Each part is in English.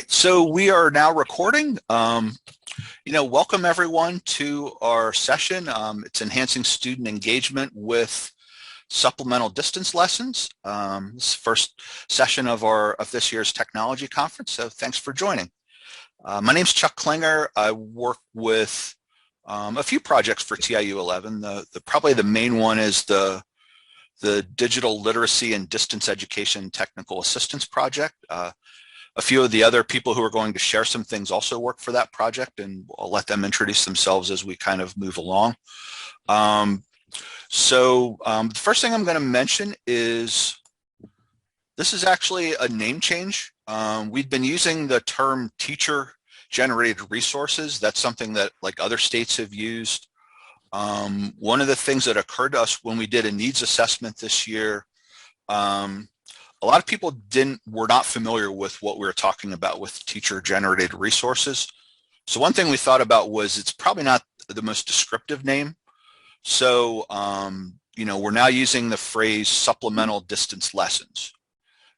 right, so we are now recording. Welcome everyone to our session. It's enhancing student engagement with supplemental distance lessons. This is the first session of this year's technology conference, so thanks for joining. My name's Chuck Klinger. I work with a few projects for TIU 11. Probably the main one is the Digital Literacy and Distance Education Technical Assistance Project. A few of the other people who are going to share some things also work for that project, and I'll let them introduce themselves as we kind of move along. The first thing I'm going to mention is this is actually a name change. We've been using the term teacher-generated resources. That's something that like other states have used. One of the things that occurred to us when we did a needs assessment this year, a lot of people were not familiar with what we were talking about with teacher-generated resources. So one thing we thought about was it's probably not the most descriptive name. So, we're now using the phrase supplemental distance lessons.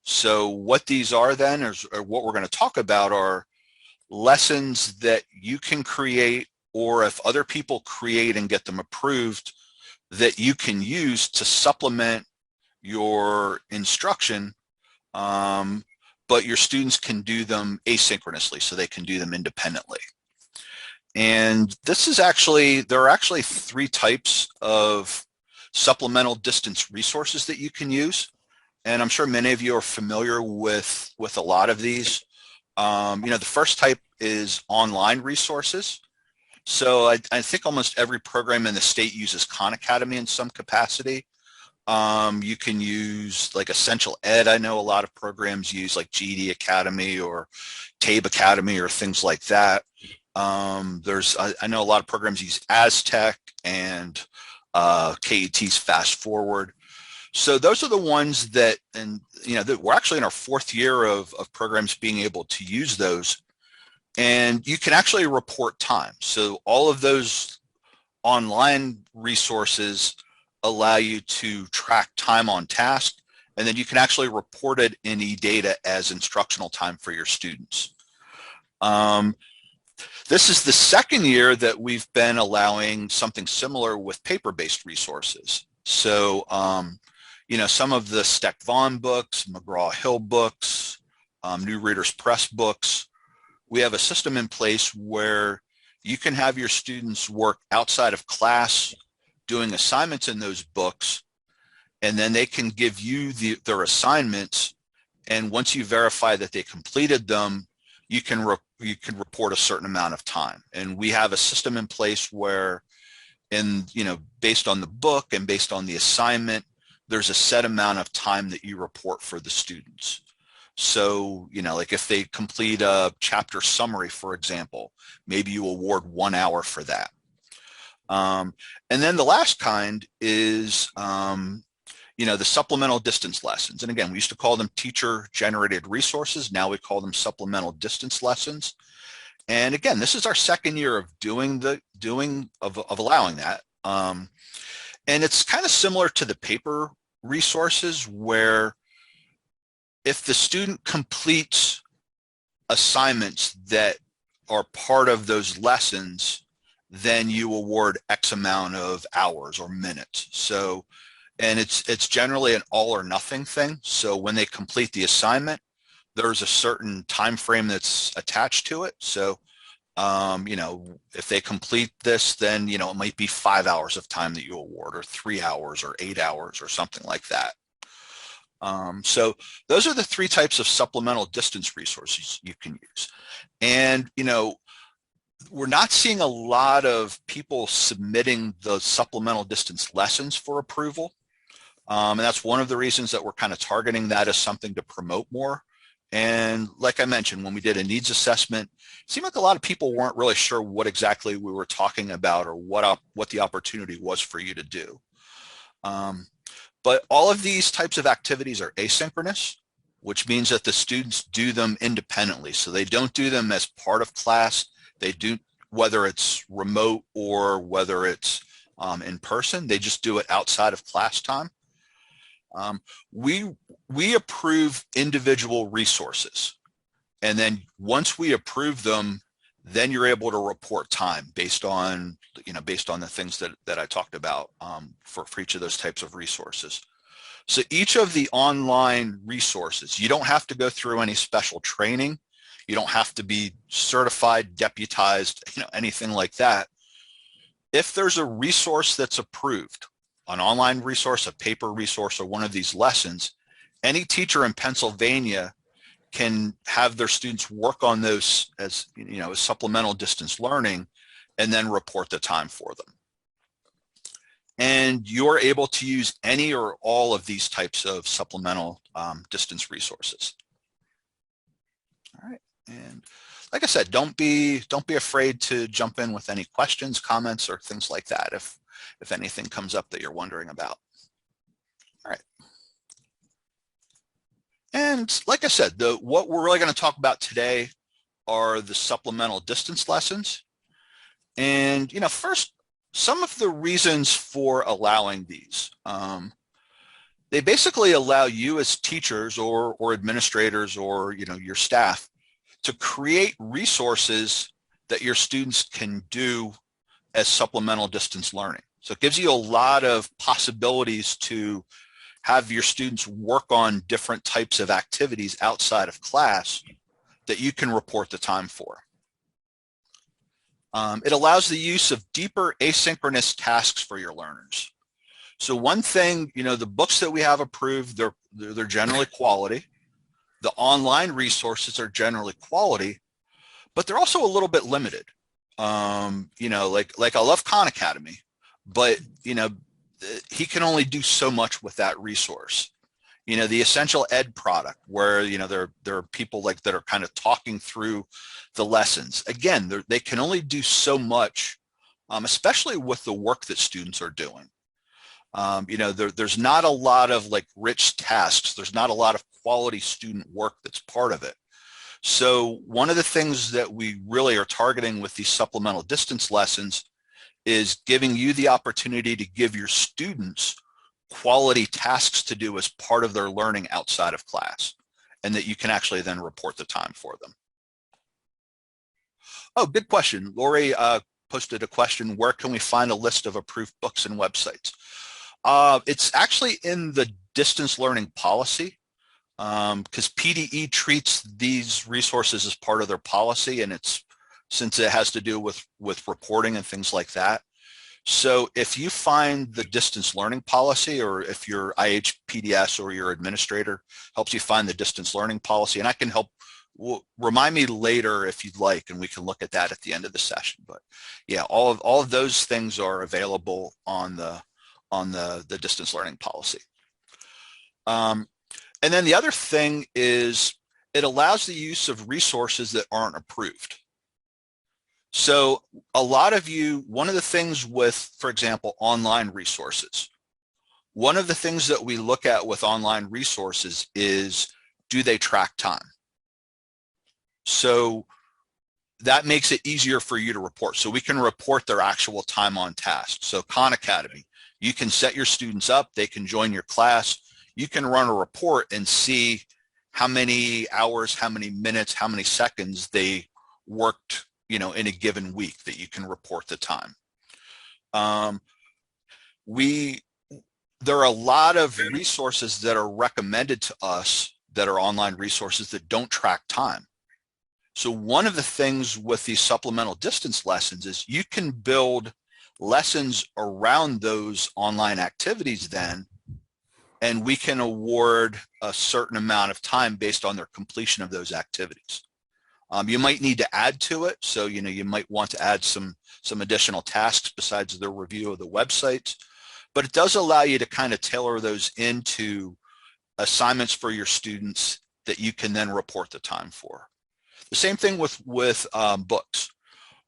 So what these are then, or what we're going to talk about, are lessons that you can create, or if other people create and get them approved, that you can use to supplement your instruction, but your students can do them asynchronously, so they can do them independently. And there are actually three types of supplemental distance resources that you can use. And I'm sure many of you are familiar with a lot of these. The first type is online resources. So I think almost every program in the state uses Khan Academy in some capacity. You can use like Essential Ed. I know a lot of programs use like GED Academy or TABE Academy or things like that. I know a lot of programs use Aztec and KET's Fast Forward. So those are the ones that we're actually in our fourth year of programs being able to use those. And you can actually report time. So all of those online resources allow you to track time on task, and then you can actually report it in eData as instructional time for your students. This is the second year that we've been allowing something similar with paper-based resources. So, some of the Steck-Vaughan books, McGraw-Hill books, New Readers Press books, we have a system in place where you can have your students work outside of class doing assignments in those books, and then they can give you their assignments, and once you verify that they completed them, you can report a certain amount of time. And we have a system in place where, based on the book and based on the assignment, there's a set amount of time that you report for the students. So, like if they complete a chapter summary, for example, maybe you award 1 hour for that. And then the last kind is, the supplemental distance lessons. And again, we used to call them teacher-generated resources. Now we call them supplemental distance lessons. And again, this is our second year of allowing that. And it's kind of similar to the paper resources, where if the student completes assignments that are part of those lessons, then you award X amount of hours or minutes. So, and it's generally an all or nothing thing. So when they complete the assignment, there's a certain time frame that's attached to it. So, if they complete this, then, it might be 5 hours of time that you award, or 3 hours or 8 hours or something like that. So those are the three types of supplemental distance resources you can use. And, we're not seeing a lot of people submitting the supplemental distance lessons for approval. And that's one of the reasons that we're kind of targeting that as something to promote more. And like I mentioned, when we did a needs assessment, it seemed like a lot of people weren't really sure what exactly we were talking about, or what the opportunity was for you to do. But all of these types of activities are asynchronous, which means that the students do them independently. So they don't do them as part of class. They do, whether it's remote or whether it's in person, they just do it outside of class time. We approve individual resources. And then once we approve them, then you're able to report time based on, based on the things that I talked about for each of those types of resources. So each of the online resources, you don't have to go through any special training. You don't have to be certified, deputized, anything like that. If there's a resource that's approved, an online resource, a paper resource, or one of these lessons, any teacher in Pennsylvania can have their students work on those as supplemental distance learning and then report the time for them. And you're able to use any or all of these types of supplemental distance resources. All right, and like I said, don't be afraid to jump in with any questions, comments, or things like that if anything comes up that you're wondering about. All right. And like I said, what we're really going to talk about today are the supplemental distance lessons. And, first, some of the reasons for allowing these. They basically allow you as teachers or administrators or, your staff to create resources that your students can do as supplemental distance learning. So it gives you a lot of possibilities to have your students work on different types of activities outside of class that you can report the time for. It allows the use of deeper asynchronous tasks for your learners. So one thing, the books that we have approved, they're generally quality. The online resources are generally quality, but they're also a little bit limited. Like I love Khan Academy, but he can only do so much with that resource. The Essential Ed product where, there are people that are kind of talking through the lessons. Again, they can only do so much, especially with the work that students are doing. There's not a lot of rich tasks. There's not a lot of quality student work that's part of it. So one of the things that we really are targeting with these supplemental distance lessons is giving you the opportunity to give your students quality tasks to do as part of their learning outside of class, and that you can actually then report the time for them. Oh, good question. Lori posted a question, where can we find a list of approved books and websites? It's actually in the distance learning policy, because PDE treats these resources as part of their policy, and since it has to do with reporting and things like that. So if you find the distance learning policy, or if your IHPDS or your administrator helps you find the distance learning policy, and I can help, remind me later if you'd like, and we can look at that at the end of the session. But yeah, all of those things are available on the distance learning policy. And then the other thing is it allows the use of resources that aren't approved. So a lot of you, one of the things with, for example, online resources, one of the things that we look at with online resources is, do they track time? So that makes it easier for you to report. So we can report their actual time on task. So Khan Academy, you can set your students up, they can join your class, you can run a report and see how many hours, how many minutes, how many seconds they worked in a given week, that you can report the time. There are a lot of resources that are recommended to us that are online resources that don't track time. So one of the things with these supplemental distance lessons is you can build lessons around those online activities then, and we can award a certain amount of time based on their completion of those activities. You might need to add to it. So, you might want to add some additional tasks besides the review of the websites, but it does allow you to kind of tailor those into assignments for your students that you can then report the time for. The same thing with books.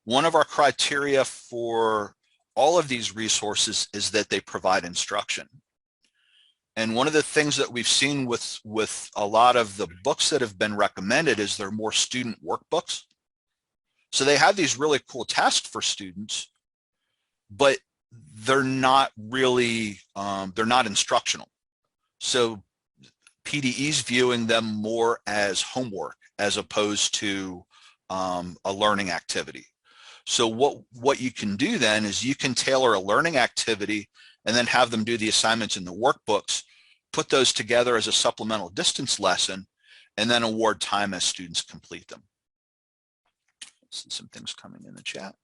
One of our criteria for all of these resources is that they provide instruction. And one of the things that we've seen with a lot of the books that have been recommended is they're more student workbooks. So they have these really cool tasks for students, but they're not really, they're not instructional. So PDE's viewing them more as homework, as opposed to a learning activity. So what you can do then is you can tailor a learning activity and then have them do the assignments in the workbooks, put those together as a supplemental distance lesson, and then award time as students complete them. See some things coming in the chat.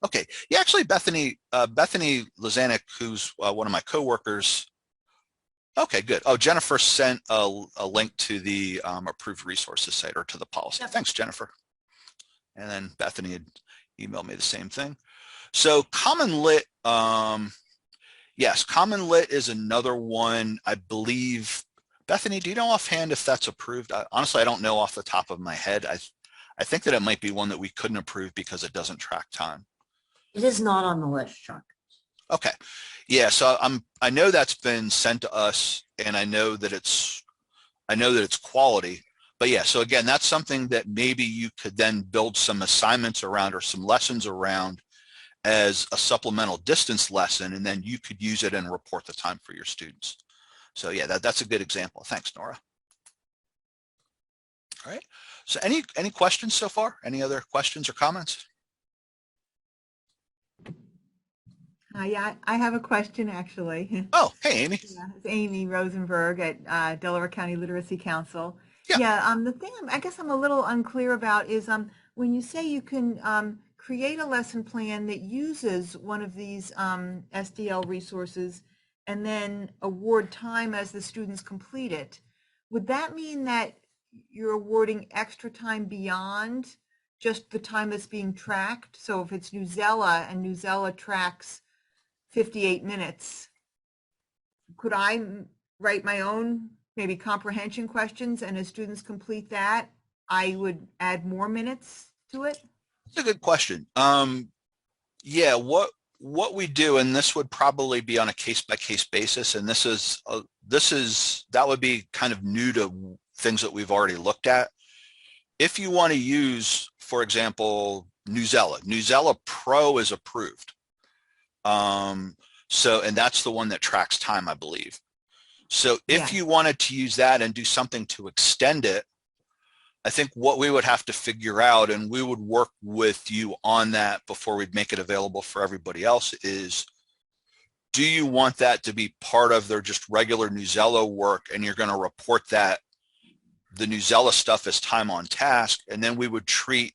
Okay, yeah, actually Bethany Lazanik, who's one of my coworkers. Okay, good. Oh, Jennifer sent a link to the approved resources site, or to the policy. Yep. Thanks, Jennifer. And then Bethany had emailed me the same thing. So Common Lit, yes, Common Lit is another one, I believe. Bethany, do you know offhand if that's approved? Honestly, I don't know off the top of my head. I think that it might be one that we couldn't approve because it doesn't track time. It is not on the list, Chuck. Okay, yeah. So I know that's been sent to us, and I know that it's quality. But yeah, so again, that's something that maybe you could then build some assignments around or some lessons around as a supplemental distance lesson, and then you could use it and report the time for your students. So yeah, that's a good example. Thanks, Nora. All right. So any questions so far? Any other questions or comments? Yeah, I have a question actually. Oh, hey, Amy. Yeah, it's Amy Rosenberg at Delaware County Literacy Council. Yeah. The thing I guess I'm a little unclear about is when you say you can create a lesson plan that uses one of these SDL resources and then award time as the students complete it, would that mean that you're awarding extra time beyond just the time that's being tracked? So if it's Newsela and Newsela tracks 58 minutes, could I write my own maybe comprehension questions, and as students complete that, I would add more minutes to it? That's a good question. Yeah, what we do, and this would probably be on a case-by-case basis, and that would be kind of new to things that we've already looked at. If you want to use, for example, Newsela Pro is approved. And that's the one that tracks time, I believe. So if you wanted to use that and do something to extend it, I think what we would have to figure out, and we would work with you on that before we'd make it available for everybody else, is do you want that to be part of their just regular Newsela work, and you're going to report that the Newsela stuff as time on task, and then we would treat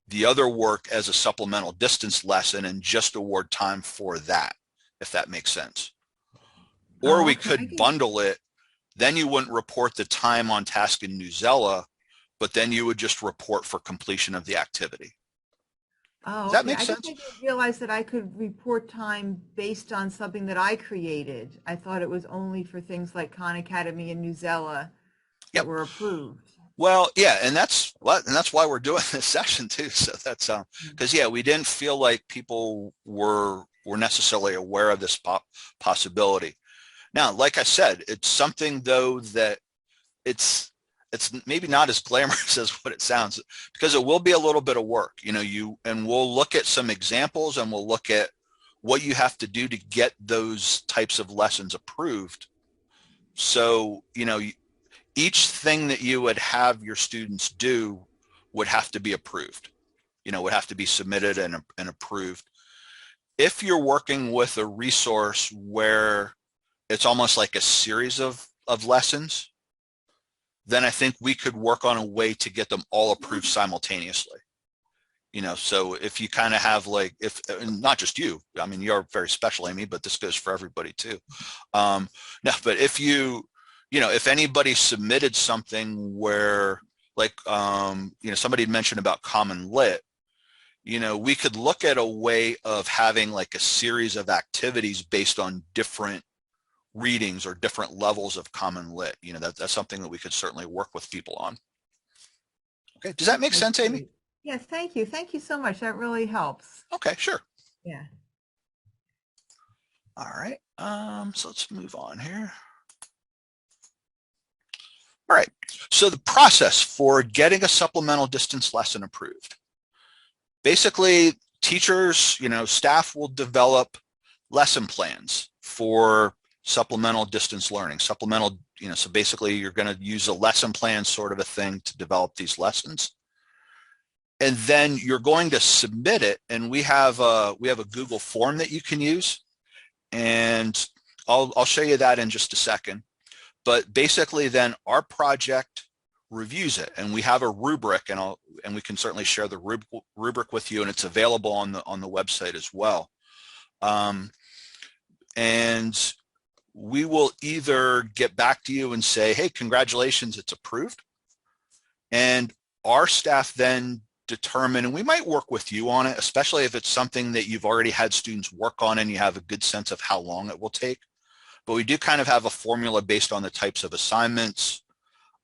the other work as a supplemental distance lesson and just award time for that, if that makes sense. Or we could bundle it, then you wouldn't report the time on task in Newsela, but then you would just report for completion of the activity. Oh, does that make sense? I didn't realize that I could report time based on something that I created. I thought it was only for things like Khan Academy and Newsela that were approved. Well, yeah, and that's why we're doing this session too. So that's because we didn't feel like people were necessarily aware of this possibility. Now, like I said, it's something though that it's maybe not as glamorous as what it sounds, because it will be a little bit of work, and we'll look at some examples, and we'll look at what you have to do to get those types of lessons approved. So, each thing that you would have your students do would have to be approved, would have to be submitted and approved. If you're working with a resource where it's almost like a series of lessons, then I think we could work on a way to get them all approved simultaneously. So if you kind of have not just you, I mean, you're very special, Amy, but this goes for everybody too. No, but if if anybody submitted something where somebody had mentioned about Common Lit, we could look at a way of having like a series of activities based on different readings or different levels of Common Lit. That's something that we could certainly work with people on. Okay, does that make sense, Amy? Yes, thank you. Thank you so much. That really helps. Okay, sure. Yeah. All right, so let's move on here. All right, so the process for getting a supplemental distance lesson approved. Basically, teachers, staff will develop lesson plans for supplemental distance learning. Supplemental, so basically you're going to use a lesson plan sort of a thing to develop these lessons. And then you're going to submit it, and we have a Google form that you can use, and I'll show you that in just a second. But basically then our project reviews it, and we have a rubric, and we can certainly share the rubric with you, and it's available on the website as well. And we will either get back to you and say, hey, congratulations, it's approved. And our staff then determine, and we might work with you on it, especially if it's something that you've already had students work on and you have a good sense of how long it will take. But we do kind of have a formula based on the types of assignments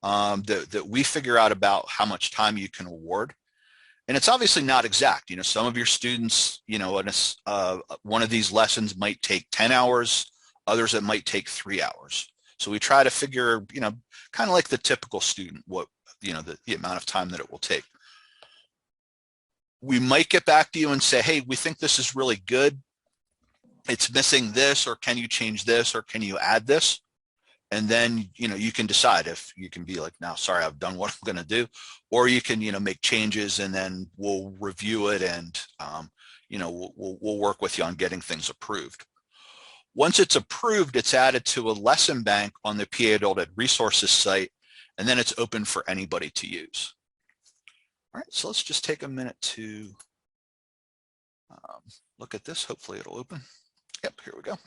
that we figure out about how much time you can award. And it's obviously not exact. Some of your students, one of these lessons might take 10 hours, others it might take 3 hours. So we try to figure, kind of like the typical student, what, the amount of time that it will take. We might get back to you and say, hey, we think this is really good. It's missing this, or can you change this, or can you add this? And then, you can decide if you can be like, now, sorry, I've done what I'm going to do, or you can, make changes, and then we'll review it, and, we'll work with you on getting things approved. Once it's approved, it's added to a lesson bank on the PA Adult Ed Resources site, and then it's open for anybody to use. All right, so let's just take a minute to look at this. Hopefully it'll open. Yep, here we go.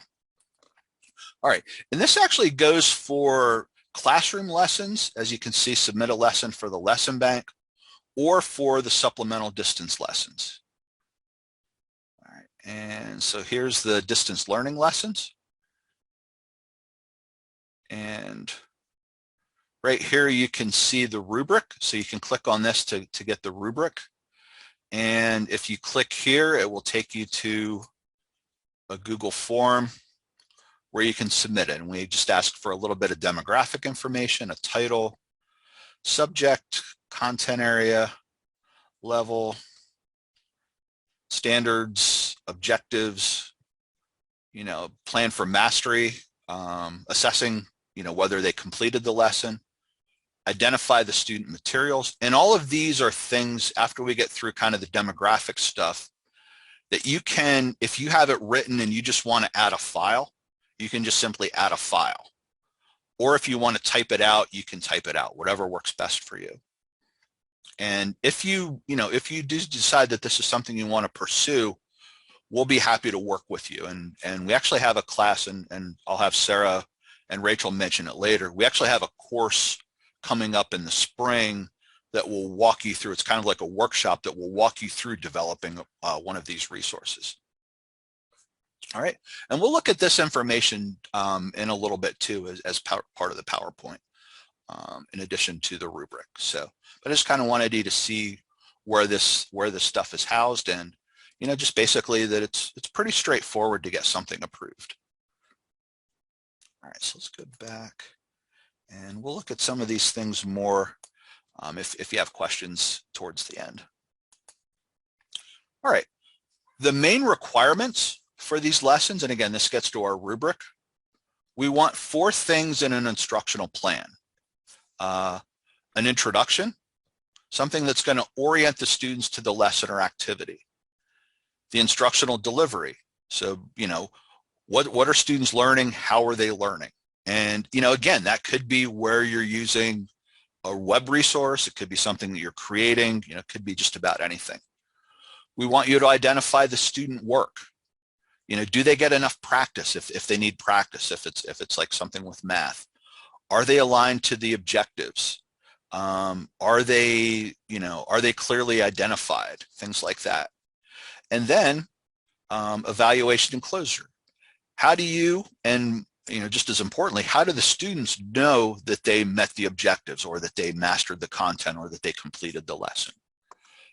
All right, and this actually goes for classroom lessons. As you can see, submit a lesson for the lesson bank or for the supplemental distance lessons. All right, and so here's the distance learning lessons. And right here you can see the rubric, so you can click on this to get the rubric. And if you click here, it will take you to a Google form where you can submit it. And we just ask for a little bit of demographic information, a title, subject, content area, level, standards, objectives, plan for mastery, assessing, whether they completed the lesson, identify the student materials. And all of these are things, after we get through kind of the demographic stuff, that you can, if you have it written and you just want to add a file, you can just simply add a file. Or if you want to type it out, you can type it out, whatever works best for you. And if you do decide that this is something you want to pursue, we'll be happy to work with you. And we actually have a class, and I'll have Sarah and Rachel mention it later. We actually have a course coming up in the spring that will walk you through. It's kind of like a workshop that will walk you through developing one of these resources. All right, and we'll look at this information in a little bit too as part of the PowerPoint, in addition to the rubric. So, but I just kind of wanted you to see where this stuff is housed, and just basically that it's pretty straightforward to get something approved. All right, so let's go back, and we'll look at some of these things more if you have questions towards the end. All right, the main requirements for these lessons, and again, this gets to our rubric, we want 4 things in an instructional plan. An introduction, something that's going to orient the students to the lesson or activity. The instructional delivery, so, what are students learning? How are they learning? And, again, that could be where you're using a web resource. It could be something that you're creating. It could be just about anything. We want you to identify the student work. Do they get enough practice if they need practice, if it's like something with math? Are they aligned to the objectives? Are they clearly identified? Things like that. And then evaluation and closure. How do you, and just as importantly, how do the students know that they met the objectives, or that they mastered the content, or that they completed the lesson?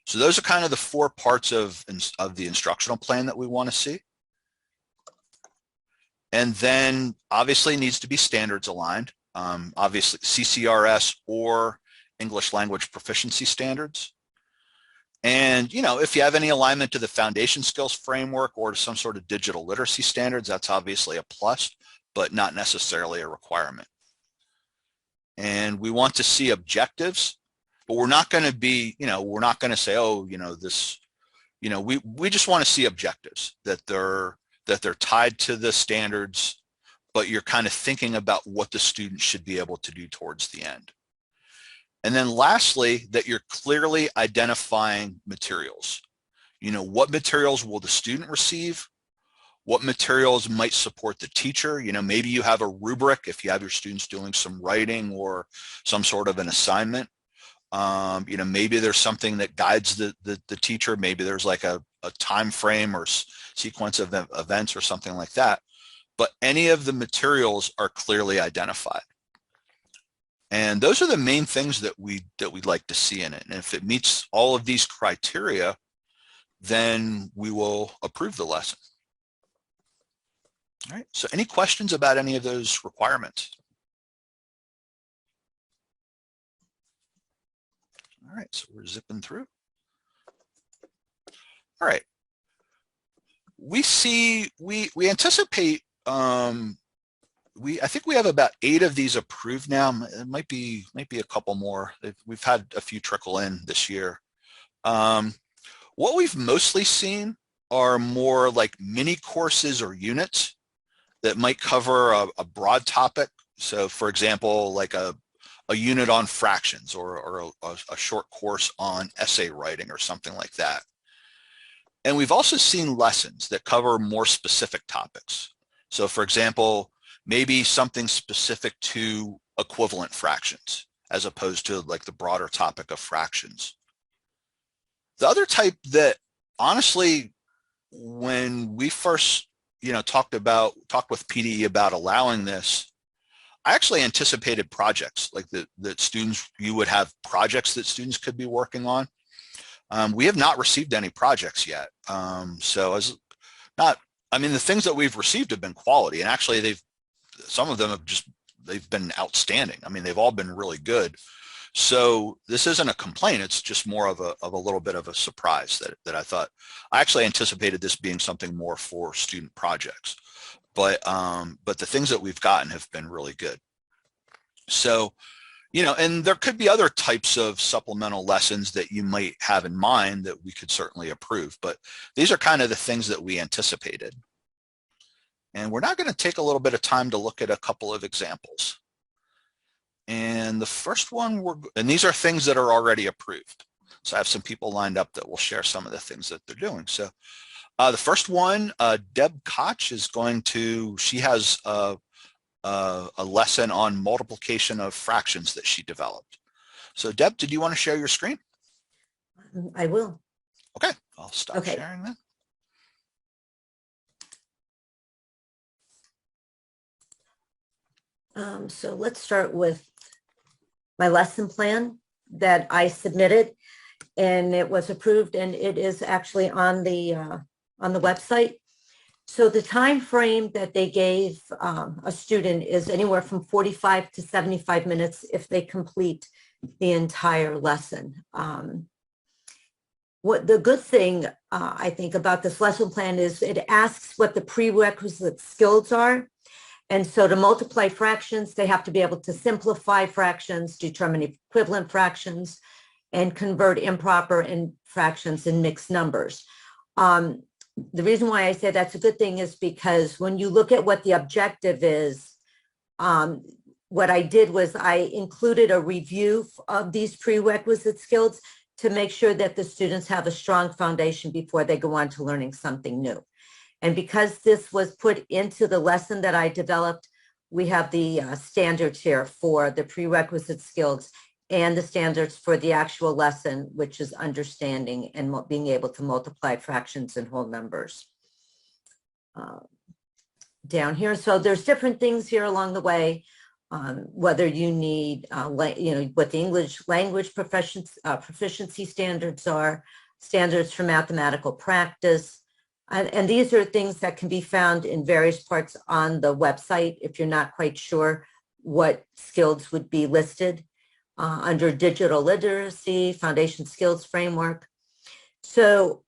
So those are kind of the 4 parts of the instructional plan that we want to see. And then obviously needs to be standards aligned, obviously CCRS or English language proficiency standards. And, if you have any alignment to the foundation skills framework or to some sort of digital literacy standards, that's obviously a plus. but not necessarily a requirement. And we want to see objectives, but we're not going to be, we're not going to say, oh, this, we just want to see objectives that they're tied to the standards, but you're kind of thinking about what the student should be able to do towards the end. And then lastly, that you're clearly identifying materials. What materials will the student receive? What materials might support the teacher? Maybe you have a rubric if you have your students doing some writing or some sort of an assignment. Maybe there's something that guides the teacher. Maybe there's like a time frame or sequence of events or something like that. But any of the materials are clearly identified. And those are the main things that we'd like to see in it. And if it meets all of these criteria, then we will approve the lesson. All right, so any questions about any of those requirements? All right, so we're zipping through. All right. We anticipate, I think we have about 8 of these approved now. It might be a couple more. We've had a few trickle in this year. What we've mostly seen are more like mini courses or units that might cover a broad topic. So for example, like a unit on fractions or a short course on essay writing or something like that. And we've also seen lessons that cover more specific topics. So for example, maybe something specific to equivalent fractions as opposed to like the broader topic of fractions. The other type that honestly, when we first talked with PDE about allowing this, I actually anticipated projects like that students, you would have projects that students could be working on. We have not received any projects yet. The things that we've received have been quality, and actually some of them they've been outstanding. They've all been really good. So this isn't a complaint. It's just more of a little bit of a surprise that I thought. I actually anticipated this being something more for student projects, but the things that we've gotten have been really good. So, and there could be other types of supplemental lessons that you might have in mind that we could certainly approve, but these are kind of the things that we anticipated. And we're now going to take a little bit of time to look at a couple of examples. And the first one, and these are things that are already approved. So I have some people lined up that will share some of the things that they're doing. So the first one, Deb Koch is she has a lesson on multiplication of fractions that she developed. So Deb, did you want to share your screen? I will. Okay, I'll stop sharing that. So let's start with my lesson plan that I submitted, and it was approved, and it is actually on the website. So the time frame that they gave a student is anywhere from 45 to 75 minutes if they complete the entire lesson. What the good thing I think about this lesson plan is it asks what the prerequisite skills are. And so to multiply fractions, they have to be able to simplify fractions, determine equivalent fractions, and convert improper fractions in mixed numbers. The reason why I say that's a good thing is because when you look at what the objective is, what I did was I included a review of these prerequisite skills to make sure that the students have a strong foundation before they go on to learning something new. And because this was put into the lesson that I developed, we have the standards here for the prerequisite skills and the standards for the actual lesson, which is understanding and being able to multiply fractions and whole numbers. Down here, so there's different things here along the way, whether you need, what the English language proficiency standards are, standards for mathematical practice. And these are things that can be found in various parts on the website if you're not quite sure what skills would be listed under digital literacy, foundation skills framework. So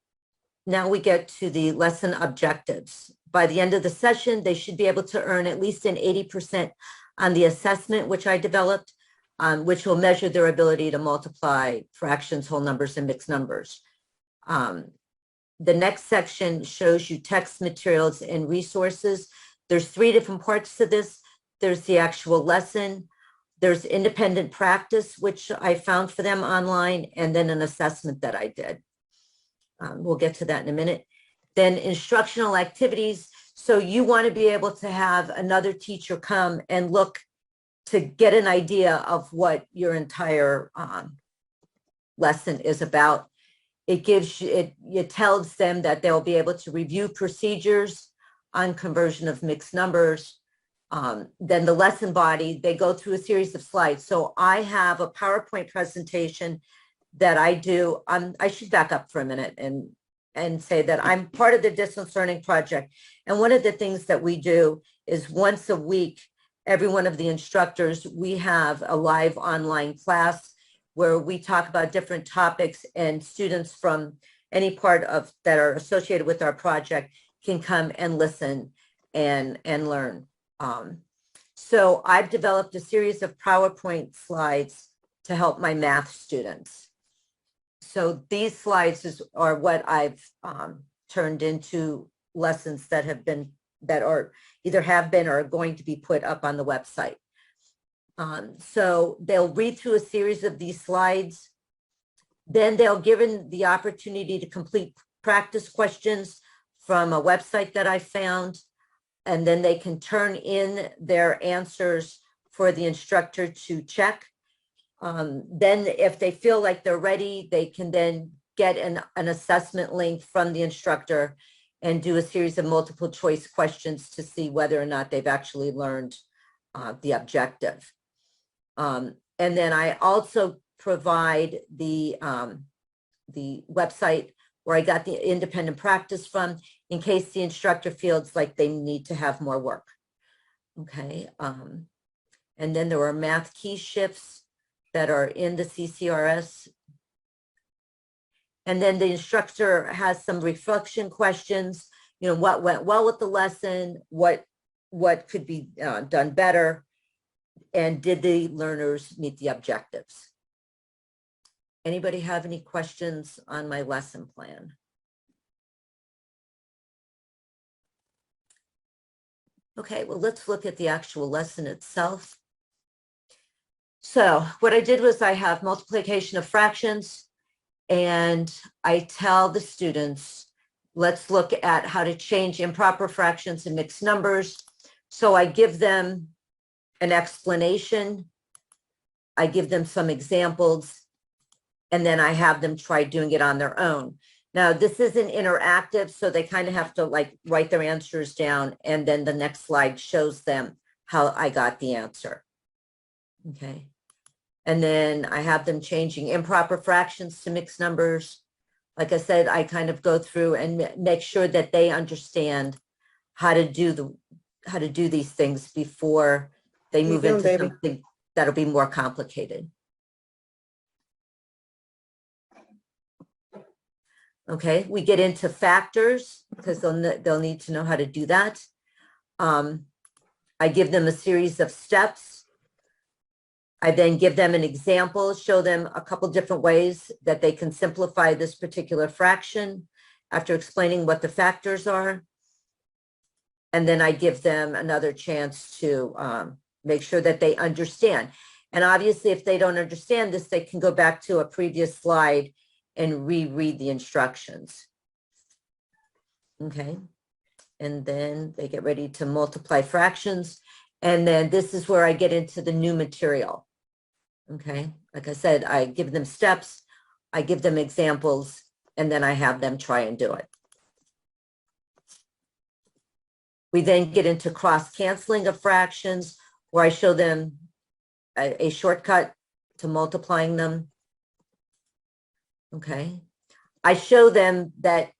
now we get to the lesson objectives. By the end of the session, they should be able to earn at least an 80% on the assessment, which I developed, which will measure their ability to multiply fractions, whole numbers, and mixed numbers. The next section shows you text materials and resources. There's 3 different parts to this. There's the actual lesson, there's independent practice, which I found for them online, and then an assessment that I did. We'll get to that in a minute. Then instructional activities. So you want to be able to have another teacher come and look to get an idea of what your entire lesson is about. It gives you, it tells them that they'll be able to review procedures on conversion of mixed numbers. Then the lesson body, they go through a series of slides. So I have a PowerPoint presentation that I do. I should back up for a minute and say that I'm part of the distance learning project. And one of the things that we do is once a week, every one of the instructors, we have a live online class where we talk about different topics, and students from any part of that are associated with our project can come and listen and learn. So I've developed a series of PowerPoint slides to help my math students. So these slides are what I've turned into lessons that are either have been or are going to be put up on the website. So they'll read through a series of these slides. Then they'll given the opportunity to complete practice questions from a website that I found. And then they can turn in their answers for the instructor to check. Then if they feel like they're ready, they can then get an assessment link from the instructor and do a series of multiple choice questions to see whether or not they've actually learned the objective. And then I also provide the website where I got the independent practice from, in case the instructor feels like they need to have more work. Okay. And then there are math key shifts that are in the CCRS. And then the instructor has some reflection questions, what went well with the lesson, what could be done better, and did the learners meet the objectives? Anybody have any questions on my lesson plan? Okay, well, let's look at the actual lesson itself. So what I did was I have multiplication of fractions, and I tell the students, let's look at how to change improper fractions and mixed numbers. So I give them an explanation, I give them some examples, and then I have them try doing it on their own. Now, this isn't interactive, so they kind of have to write their answers down, and then the next slide shows them how I got the answer. Okay. And then I have them changing improper fractions to mixed numbers. Like I said, I kind of go through and make sure that they understand how to do these things before they move into something that'll be more complicated. Okay, we get into factors because they'll need to know how to do that. I give them a series of steps. I then give them an example, show them a couple different ways that they can simplify this particular fraction after explaining what the factors are. And then I give them another chance to make sure that they understand. And obviously, if they don't understand this, they can go back to a previous slide and reread the instructions. Okay. And then they get ready to multiply fractions. And then this is where I get into the new material. Okay. Like I said, I give them steps, I give them examples, and then I have them try and do it. We then get into cross-canceling of fractions, where I show them a shortcut to multiplying them. Okay. I show them that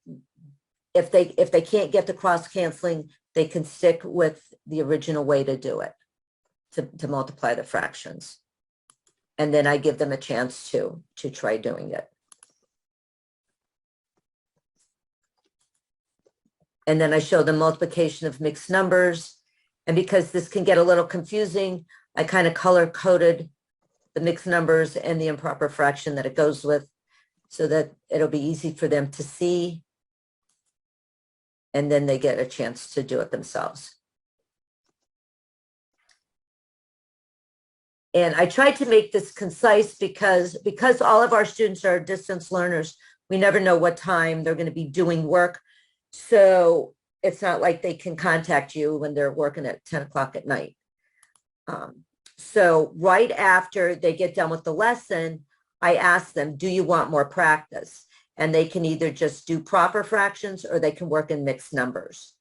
if they can't get the cross-canceling, they can stick with the original way to do it, to multiply the fractions. And then I give them a chance to try doing it. And then I show the multiplication of mixed numbers. And because this can get a little confusing, I kind of color coded the mixed numbers and the improper fraction that it goes with so that it'll be easy for them to see. And then they get a chance to do it themselves. And I tried to make this concise because all of our students are distance learners. We never know what time they're going to be doing work. So it's not like they can contact you when they're working at 10 o'clock at night. So right after they get done with the lesson, I ask them, do you want more practice? And they can either just do proper fractions or they can work in mixed numbers.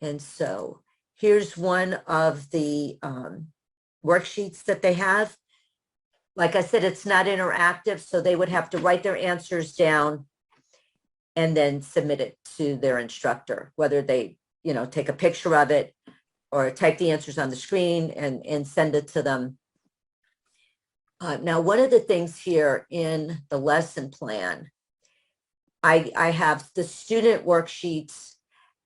And so here's one of the worksheets that they have. Like I said, it's not interactive, so they would have to write their answers down and then submit it to their instructor, whether they, take a picture of it or type the answers on the screen and send it to them. Now, one of the things here in the lesson plan, I have the student worksheets,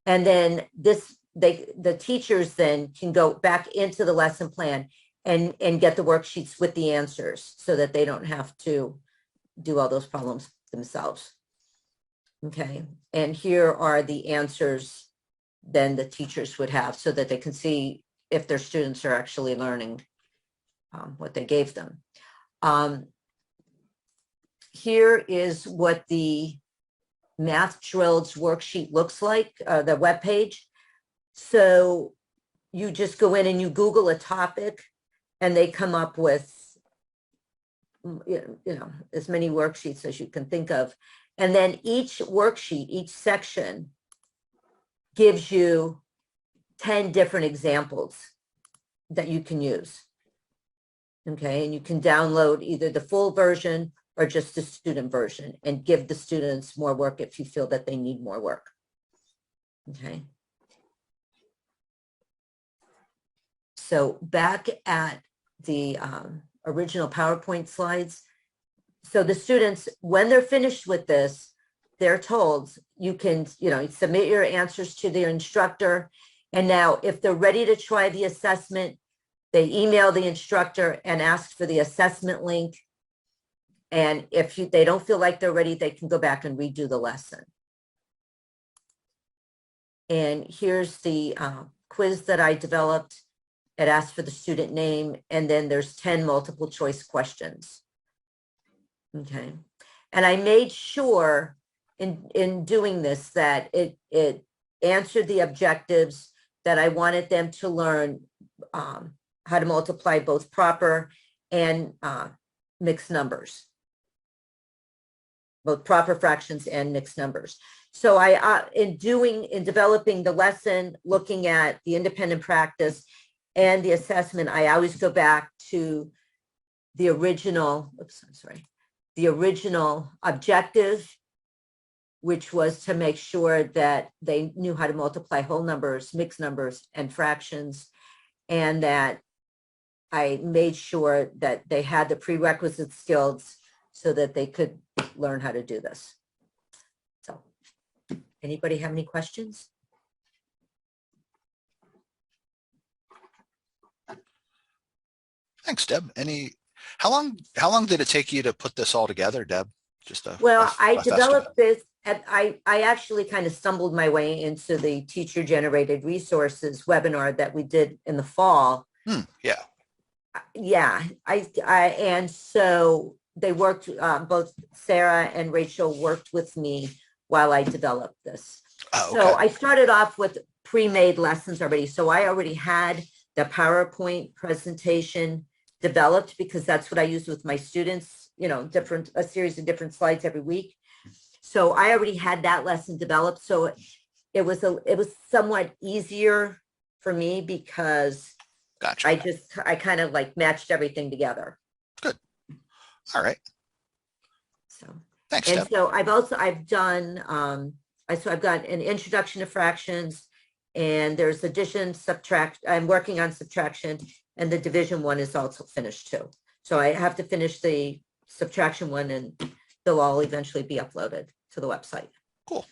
and then the teachers then can go back into the lesson plan and get the worksheets with the answers so that they don't have to do all those problems themselves. Okay, and here are the answers then the teachers would have so that they can see if their students are actually learning what they gave them. Here is what the Math Drills worksheet looks like, the web page. So you just go in and you Google a topic and they come up with, as many worksheets as you can think of. And then each worksheet, each section gives you 10 different examples that you can use. Okay, and you can download either the full version or just the student version and give the students more work if you feel that they need more work. Okay. So back at the original PowerPoint slides. So the students, when they're finished with this, they're told you can, submit your answers to their instructor. And now if they're ready to try the assessment, they email the instructor and ask for the assessment link. And if they don't feel like they're ready, they can go back and redo the lesson. And here's the quiz that I developed. It asks for the student name, and then there's 10 multiple choice questions. Okay. And I made sure in doing this that it answered the objectives that I wanted them to learn how to multiply both proper and mixed numbers, both proper fractions and mixed numbers. So in developing the lesson, looking at the independent practice and the assessment, I always go back to the original, the original objective, which was to make sure that they knew how to multiply whole numbers, mixed numbers, and fractions, and that I made sure that they had the prerequisite skills so that they could learn how to do this. So, anybody have any questions? Thanks, Deb. How long did it take you to put this all together, Deb? I developed this, and I actually kind of stumbled my way into the teacher generated resources webinar that we did in the fall. Yeah. Yeah, and so they worked, both Sarah and Rachel worked with me while I developed this. Oh, okay. So I started off with pre-made lessons already. So I already had the PowerPoint presentation developed because that's what I use with my students, a series of different slides every week. So I already had that lesson developed. So it was somewhat easier for me because gotcha. I kind of like matched everything together. Good. All right. So thanks. And Deb. so I've done I've got an introduction to fractions, and there's addition, subtract. I'm working on subtraction, and the division one is also finished too. So I have to finish the subtraction one, and they'll all eventually be uploaded to the website. Cool.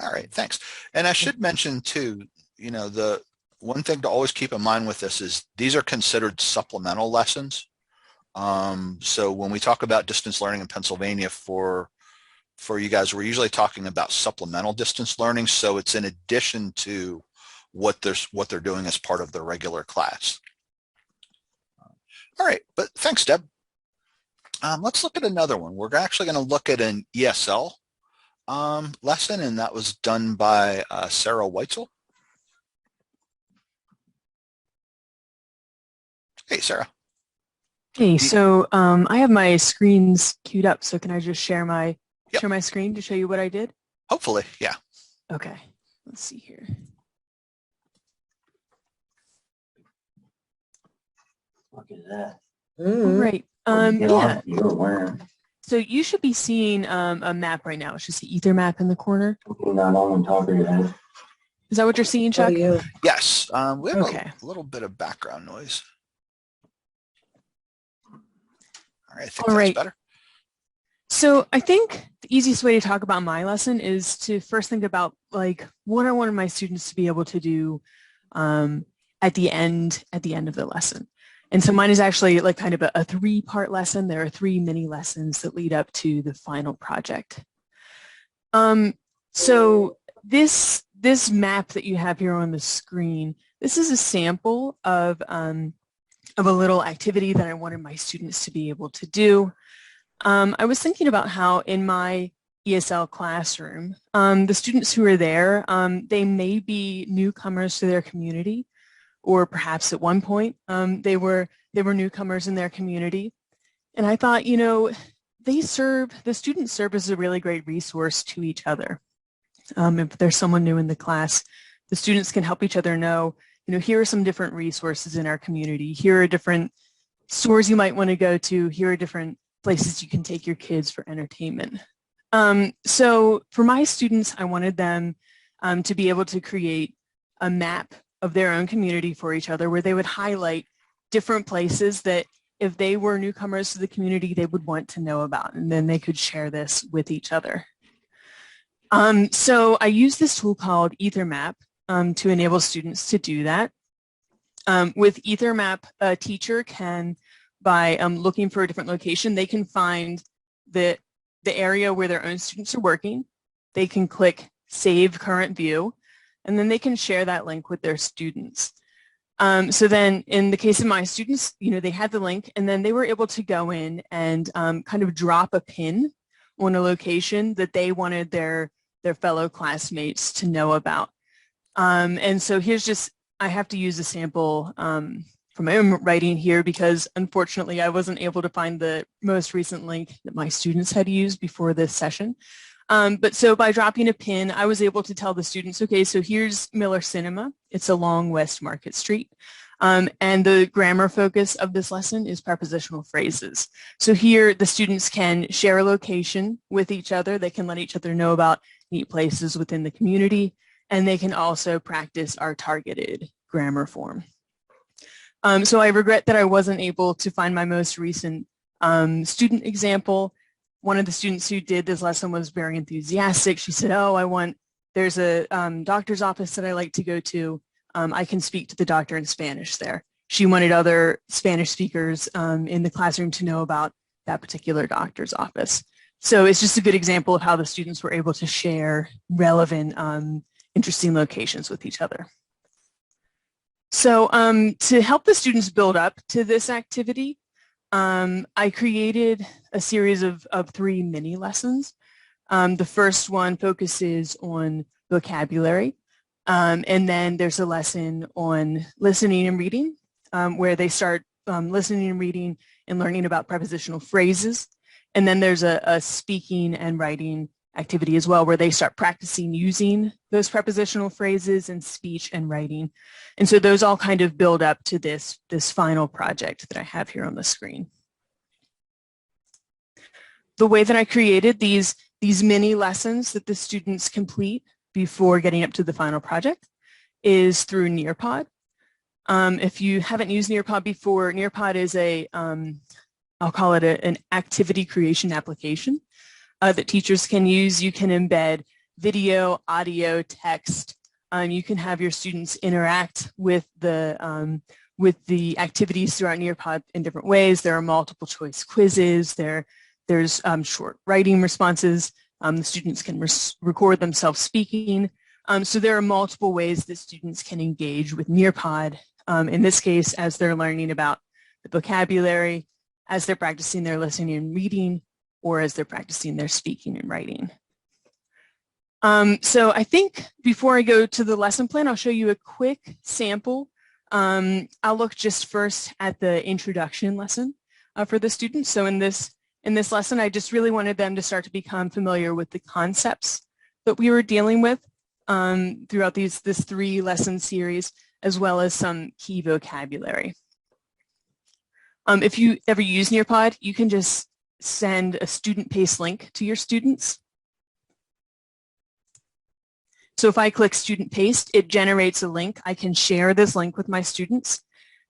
All right, thanks. And I should mention too, the one thing to always keep in mind with this is these are considered supplemental lessons. So when we talk about distance learning in Pennsylvania for you guys, we're usually talking about supplemental distance learning. So it's in addition to what they're doing as part of their regular class. All right, but thanks, Deb. Let's look at another one. We're actually going to look at an ESL lesson, and that was done by Sarah Weitzel. Hey, Sarah. Hey, so I have my screens queued up, so can I just share my Yep. share my screen to show you what I did? Hopefully, yeah. Okay, let's see here. Look at that. Mm. Right. Get Yeah. on, you're wearing. So you should be seeing a map right now. It's just the ether map in the corner. Not on and talk of your head. Is that what you're seeing, Chuck? Oh, you. Yes, we have Okay. a little bit of background noise. All right, I think All that's right. better. So I think the easiest way to talk about my lesson is to first think about like what I wanted my students to be able to do at the end of the lesson. And so mine is actually like kind of a three-part lesson. There are 3 mini lessons that lead up to the final project. So this map that you have here on the screen, this is a sample of a little activity that I wanted my students to be able to do. I was thinking about how in my ESL classroom, the students who are there, they may be newcomers to their community, or perhaps at one point they were newcomers in their community. And I thought, the students serve as a really great resource to each other. If there's someone new in the class, the students can help each other know, here are some different resources in our community. Here are different stores you might want to go to. Here are different places you can take your kids for entertainment. So for my students, I wanted them to be able to create a map of their own community for each other where they would highlight different places that if they were newcomers to the community, they would want to know about, and then they could share this with each other. So I use this tool called EtherMap to enable students to do that. With EtherMap, a teacher can, by looking for a different location, they can find the area where their own students are working. They can click Save Current View, and then they can share that link with their students. So then in the case of my students, they had the link, and then they were able to go in and kind of drop a pin on a location that they wanted their fellow classmates to know about. And so here's I have to use a sample from my own writing here because unfortunately I wasn't able to find the most recent link that my students had used before this session. But so by dropping a pin, I was able to tell the students, okay, so here's Miller Cinema. It's along West Market Street. And the grammar focus of this lesson is prepositional phrases. So here the students can share a location with each other. They can let each other know about neat places within the community, and they can also practice our targeted grammar form. So I regret that I wasn't able to find my most recent student example. One of the students who did this lesson was very enthusiastic. She said, oh, there's a doctor's office that I like to go to. I can speak to the doctor in Spanish there. She wanted other Spanish speakers in the classroom to know about that particular doctor's office. So it's just a good example of how the students were able to share relevant, interesting locations with each other. So to help the students build up to this activity, I created a series of 3 mini lessons. The first one focuses on vocabulary, and then there's a lesson on listening and reading, where they start listening and reading and learning about prepositional phrases. And then there's a speaking and writing activity as well, where they start practicing using those prepositional phrases in speech and writing. And so those all kind of build up to this final project that I have here on the screen. The way that I created these mini lessons that the students complete before getting up to the final project is through Nearpod. If you haven't used Nearpod before, Nearpod is I'll call it an activity creation application that teachers can use. You can embed video, audio, text. You can have your students interact with the activities throughout Nearpod in different ways. There are multiple choice quizzes. There's short writing responses. The students can record themselves speaking. So there are multiple ways that students can engage with Nearpod. In this case, as they're learning about the vocabulary, as they're practicing their listening and reading, or as they're practicing their speaking and writing. So I think before I go to the lesson plan, I'll show you a quick sample. I'll look just first at the introduction lesson for the students. So in this lesson, I just really wanted them to start to become familiar with the concepts that we were dealing with throughout this 3-lesson series, as well as some key vocabulary. If you ever use Nearpod, you can just send a student paste link to your students. So if I click student paste, it generates a link. I can share this link with my students,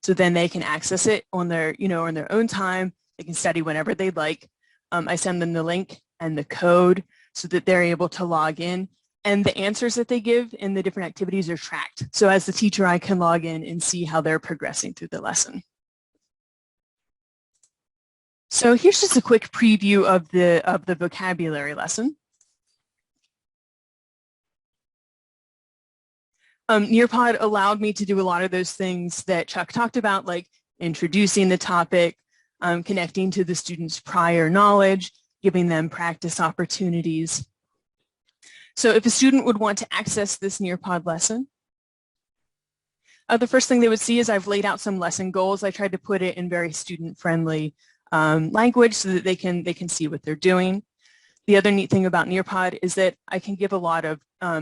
so then they can access it on their, on their own time. They can study whenever they'd like. I send them the link and the code so that they're able to log in, and the answers that they give in the different activities are tracked. So as the teacher, I can log in and see how they're progressing through the lesson. So here's just a quick preview of the vocabulary lesson. Nearpod allowed me to do a lot of those things that Chuck talked about, like introducing the topic, connecting to the students' prior knowledge, giving them practice opportunities. So if a student would want to access this Nearpod lesson, the first thing they would see is I've laid out some lesson goals. I tried to put it in very student-friendly language so that they can see what they're doing. The other neat thing about Nearpod is that I can give a lot of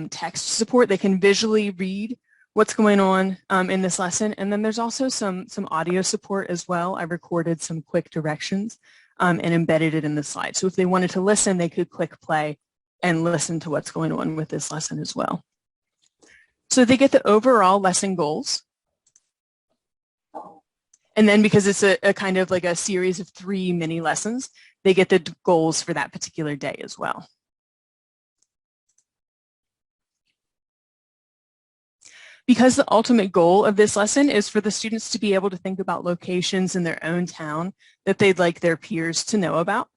text support. They can visually read what's going on in this lesson. And then there's also some audio support as well. I recorded some quick directions and embedded it in the slide. So if they wanted to listen, they could click play and listen to what's going on with this lesson as well. So they get the overall lesson goals. And then because it's a kind of like a series of 3 mini lessons, they get the goals for that particular day as well. Because the ultimate goal of this lesson is for the students to be able to think about locations in their own town that they'd like their peers to know about.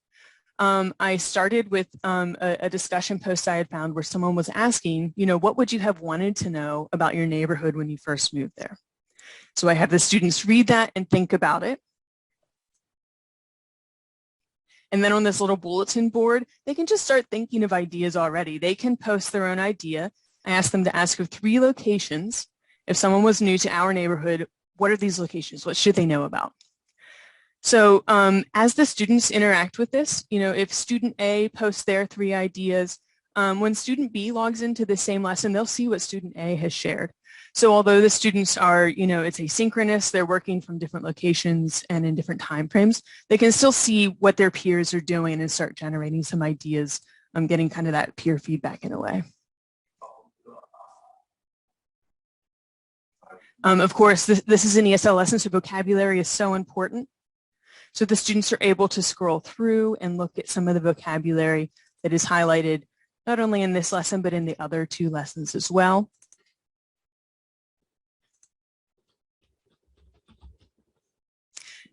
I started with a discussion post I had found where someone was asking, what would you have wanted to know about your neighborhood when you first moved there? So I have the students read that and think about it. And then on this little bulletin board, they can just start thinking of ideas already. They can post their own idea. I asked them to ask of 3 locations. If someone was new to our neighborhood, what are these locations? What should they know about? So as the students interact with this, if student A posts their 3 ideas, when student B logs into the same lesson, they'll see what student A has shared. So although the students are, it's asynchronous, they're working from different locations and in different time frames, they can still see what their peers are doing and start generating some ideas, getting kind of that peer feedback in a way. Of course, this is an ESL lesson, so vocabulary is so important. So the students are able to scroll through and look at some of the vocabulary that is highlighted, not only in this lesson, but in the other 2 lessons as well.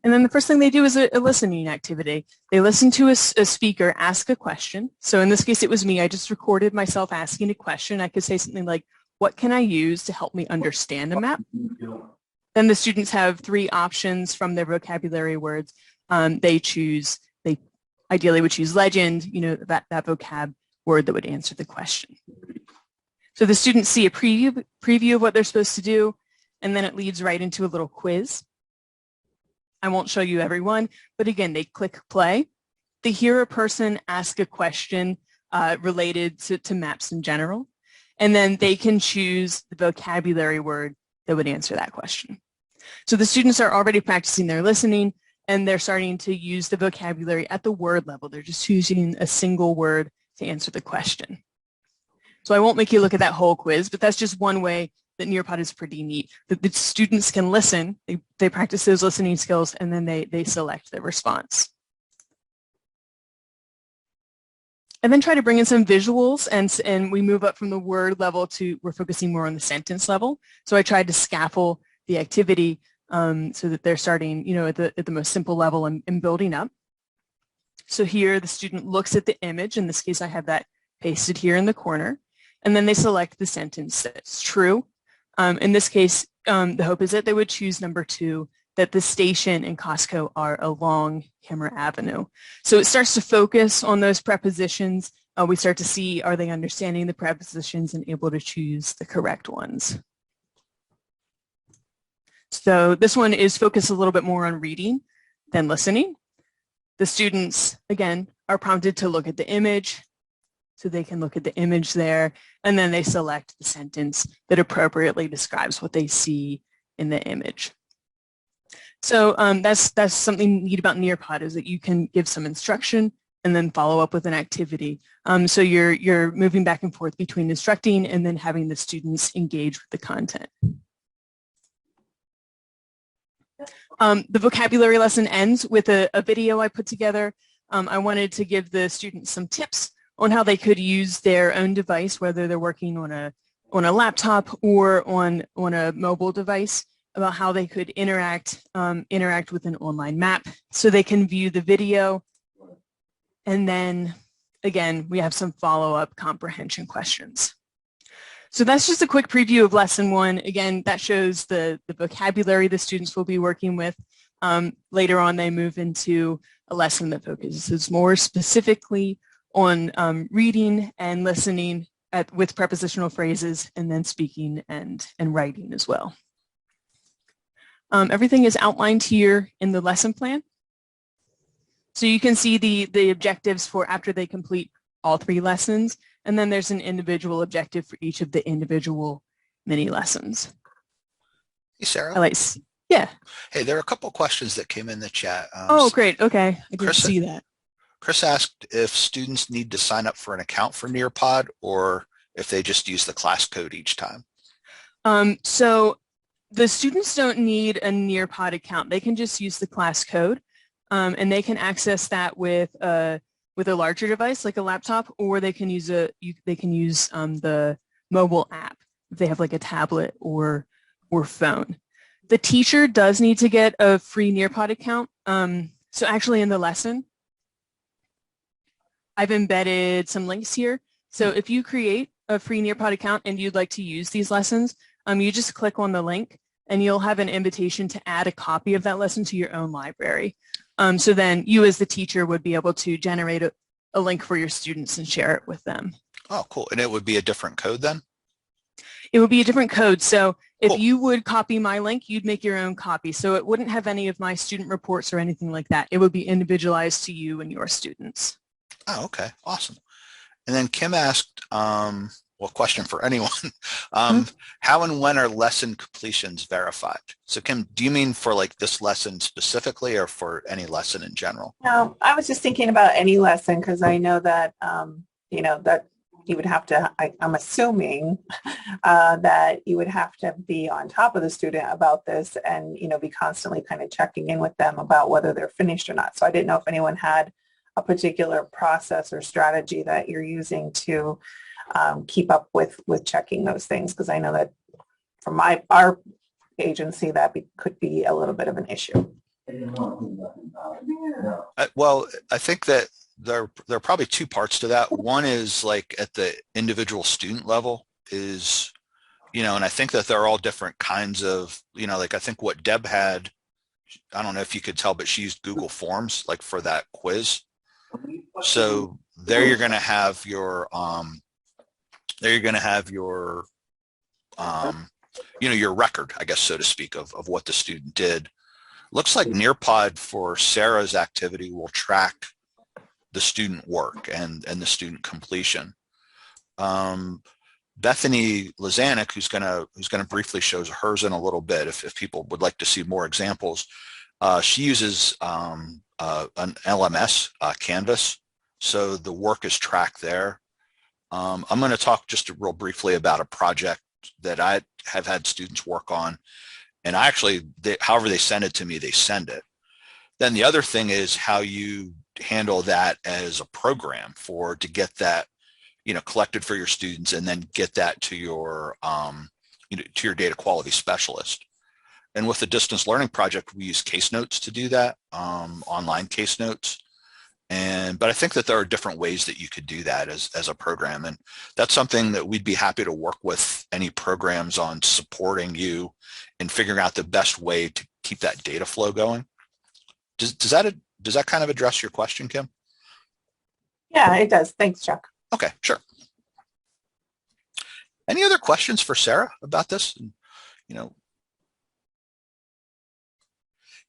And then the first thing they do is a listening activity. They listen to a speaker ask a question. So in this case, it was me. I just recorded myself asking a question. I could say something like, what can I use to help me understand a map? Then the students have 3 options from their vocabulary words. They ideally would choose legend, that vocab word that would answer the question. So the students see a preview of what they're supposed to do, and then it leads right into a little quiz. I won't show you everyone, but again, they click play. They hear a person ask a question related to maps in general, and then they can choose the vocabulary word that would answer that question. So the students are already practicing their listening, and they're starting to use the vocabulary at the word level. They're just using a single word to answer the question. So I won't make you look at that whole quiz, but that's just one way that Nearpod is pretty neat. That the students can listen, they practice those listening skills, and then they select their response. And then try to bring in some visuals, and we move up from the word level to, we're focusing more on the sentence level. So I tried to scaffold the activity so that they're starting, you know, at the most simple level and building up. So here the student looks at the image. In this case, I have that pasted here in the corner, and then they select the sentence that's true. In this case, the hope is that they would choose number 2, that the station and Costco are along Hammer Avenue. So it starts to focus on those prepositions. We start to see, are they understanding the prepositions and able to choose the correct ones? So this one is focused a little bit more on reading than listening. The students, again, are prompted to look at the image, so they can look at the image there, and then they select the sentence that appropriately describes what they see in the image. So that's something neat about Nearpod, is that you can give some instruction and then follow up with an activity. So you're moving back and forth between instructing and then having the students engage with the content. The vocabulary lesson ends with a video I put together. I wanted to give the students some tips on how they could use their own device, whether they're working on a laptop or on a mobile device, about how they could interact with an online map, so they can view the video. And then again, we have some follow-up comprehension questions. So that's just a quick preview of lesson 1. Again, that shows the vocabulary the students will be working with. Later on, they move into a lesson that focuses more specifically on reading and listening with prepositional phrases, and then speaking and writing as well. Everything is outlined here in the lesson plan. So you can see the objectives for after they complete all 3 lessons, and then there's an individual objective for each of the individual mini lessons. Hey, Sarah. Yeah. Hey, there are a couple questions that came in the chat. Oh, great. Okay. I didn't see that. Chris asked if students need to sign up for an account for Nearpod, or if they just use the class code each time. So the students don't need a Nearpod account. They can just use the class code, and they can access that with a larger device like a laptop, or they can use the mobile app if they have like a tablet or phone. The teacher does need to get a free Nearpod account. So actually in the lesson, I've embedded some links here. So if you create a free Nearpod account and you'd like to use these lessons, you just click on the link and you'll have an invitation to add a copy of that lesson to your own library. So then you as the teacher would be able to generate a link for your students and share it with them. Oh, cool. And it would be a different code then? It would be a different code. So if Cool. you would copy my link, you'd make your own copy. So it wouldn't have any of my student reports or anything like that. It would be individualized to you and your students. Oh, okay. Awesome. And then Kim asked, well, question for anyone. How and when are lesson completions verified? So Kim, do you mean for like this lesson specifically, or for any lesson in general? No, I was just thinking about any lesson, because I know that, that you would have to, I'm assuming that you would have to be on top of the student about this and, be constantly kind of checking in with them about whether they're finished or not. So I didn't know if anyone had a particular process or strategy that you're using to keep up with checking those things, because I know that from our agency that could be a little bit of an issue. Well, I think that there are probably 2 parts to that. One is like at the individual student level is, and I think that they're all different kinds of, like I think what Deb had, I don't know if you could tell, but she used Google Forms like for that quiz. So there you're going to have your, your record, I guess, so to speak, of what the student did. Looks like Nearpod for Sarah's activity will track the student work and the student completion. Bethany Lazanik, who's gonna briefly show hers in a little bit, if people would like to see more examples, she uses an LMS, Canvas, so the work is tracked there. I'm going to talk just real briefly about a project that I have had students work on, and however they send it to me, they send it. Then the other thing is how you handle that as a program to get that, collected for your students and then get that to your, to your data quality specialist. And with the distance learning project, we use case notes to do that, online case notes. But I think that there are different ways that you could do that as a program. And that's something that we'd be happy to work with any programs on, supporting you in figuring out the best way to keep that data flow going. Does that kind of address your question, Kim? Yeah, it does. Thanks, Chuck. Okay, sure. Any other questions for Sarah about this?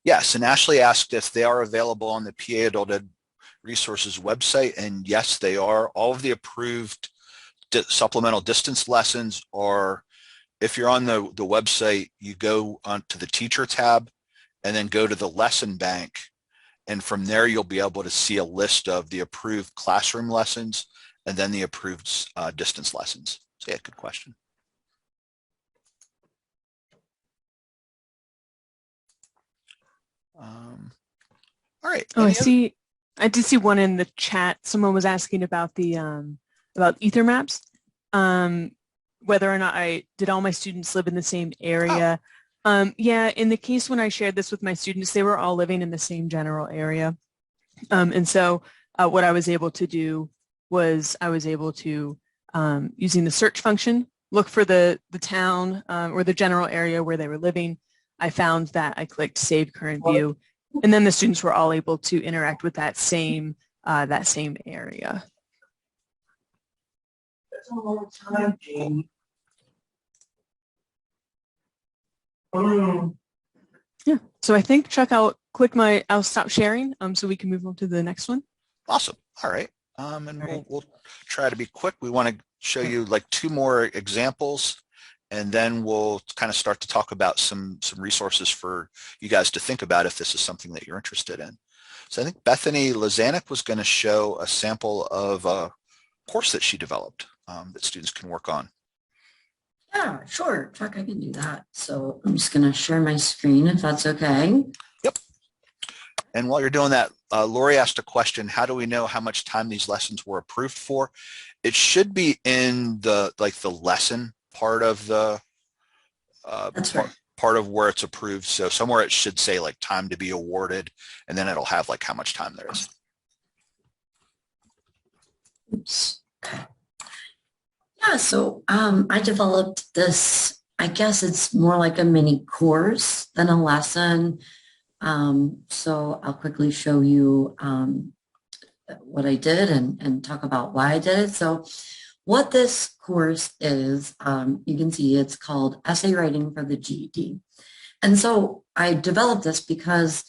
Yes, and Ashley asked if they are available on the PA Adult Ed Resources website, and yes, they are. All of the approved supplemental distance lessons are, if you're on the website, you go onto the teacher tab and then go to the lesson bank, and from there you'll be able to see a list of the approved classroom lessons and then the approved distance lessons. So yeah, good question. All right. Oh, I did see one in the chat. Someone was asking about the about ether maps, whether or not did all my students live in the same area. Oh. Yeah, in the case when I shared this with my students, they were all living in the same general area. And so what I was able to do was I was able to, using the search function, look for the town or the general area where they were living. I found that. I clicked Save Current View, and then the students were all able to interact with that same area. That's a long time, Jamie. Yeah. So I think, Chuck, I'll stop sharing so we can move on to the next one. Awesome. All right. And we'll try to be quick. We want to show you like 2 more examples, and then we'll kind of start to talk about some resources for you guys to think about if this is something that you're interested in. So I think Bethany Lazanik was going to show a sample of a course that she developed that students can work on. Yeah, sure, Chuck, I can do that. So I'm just going to share my screen if that's okay. Yep. And while you're doing that, Lori asked a question: how do we know how much time these lessons were approved for? It should be in the lesson part of the That's right. part of where it's approved. So somewhere it should say like time to be awarded, and then it'll have like how much time there is. Oops. Okay. Yeah, so I developed this, I guess it's more like a mini course than a lesson. So I'll quickly show you what I did and talk about why I did it. So what this course is, you can see it's called Essay Writing for the GED. And so I developed this because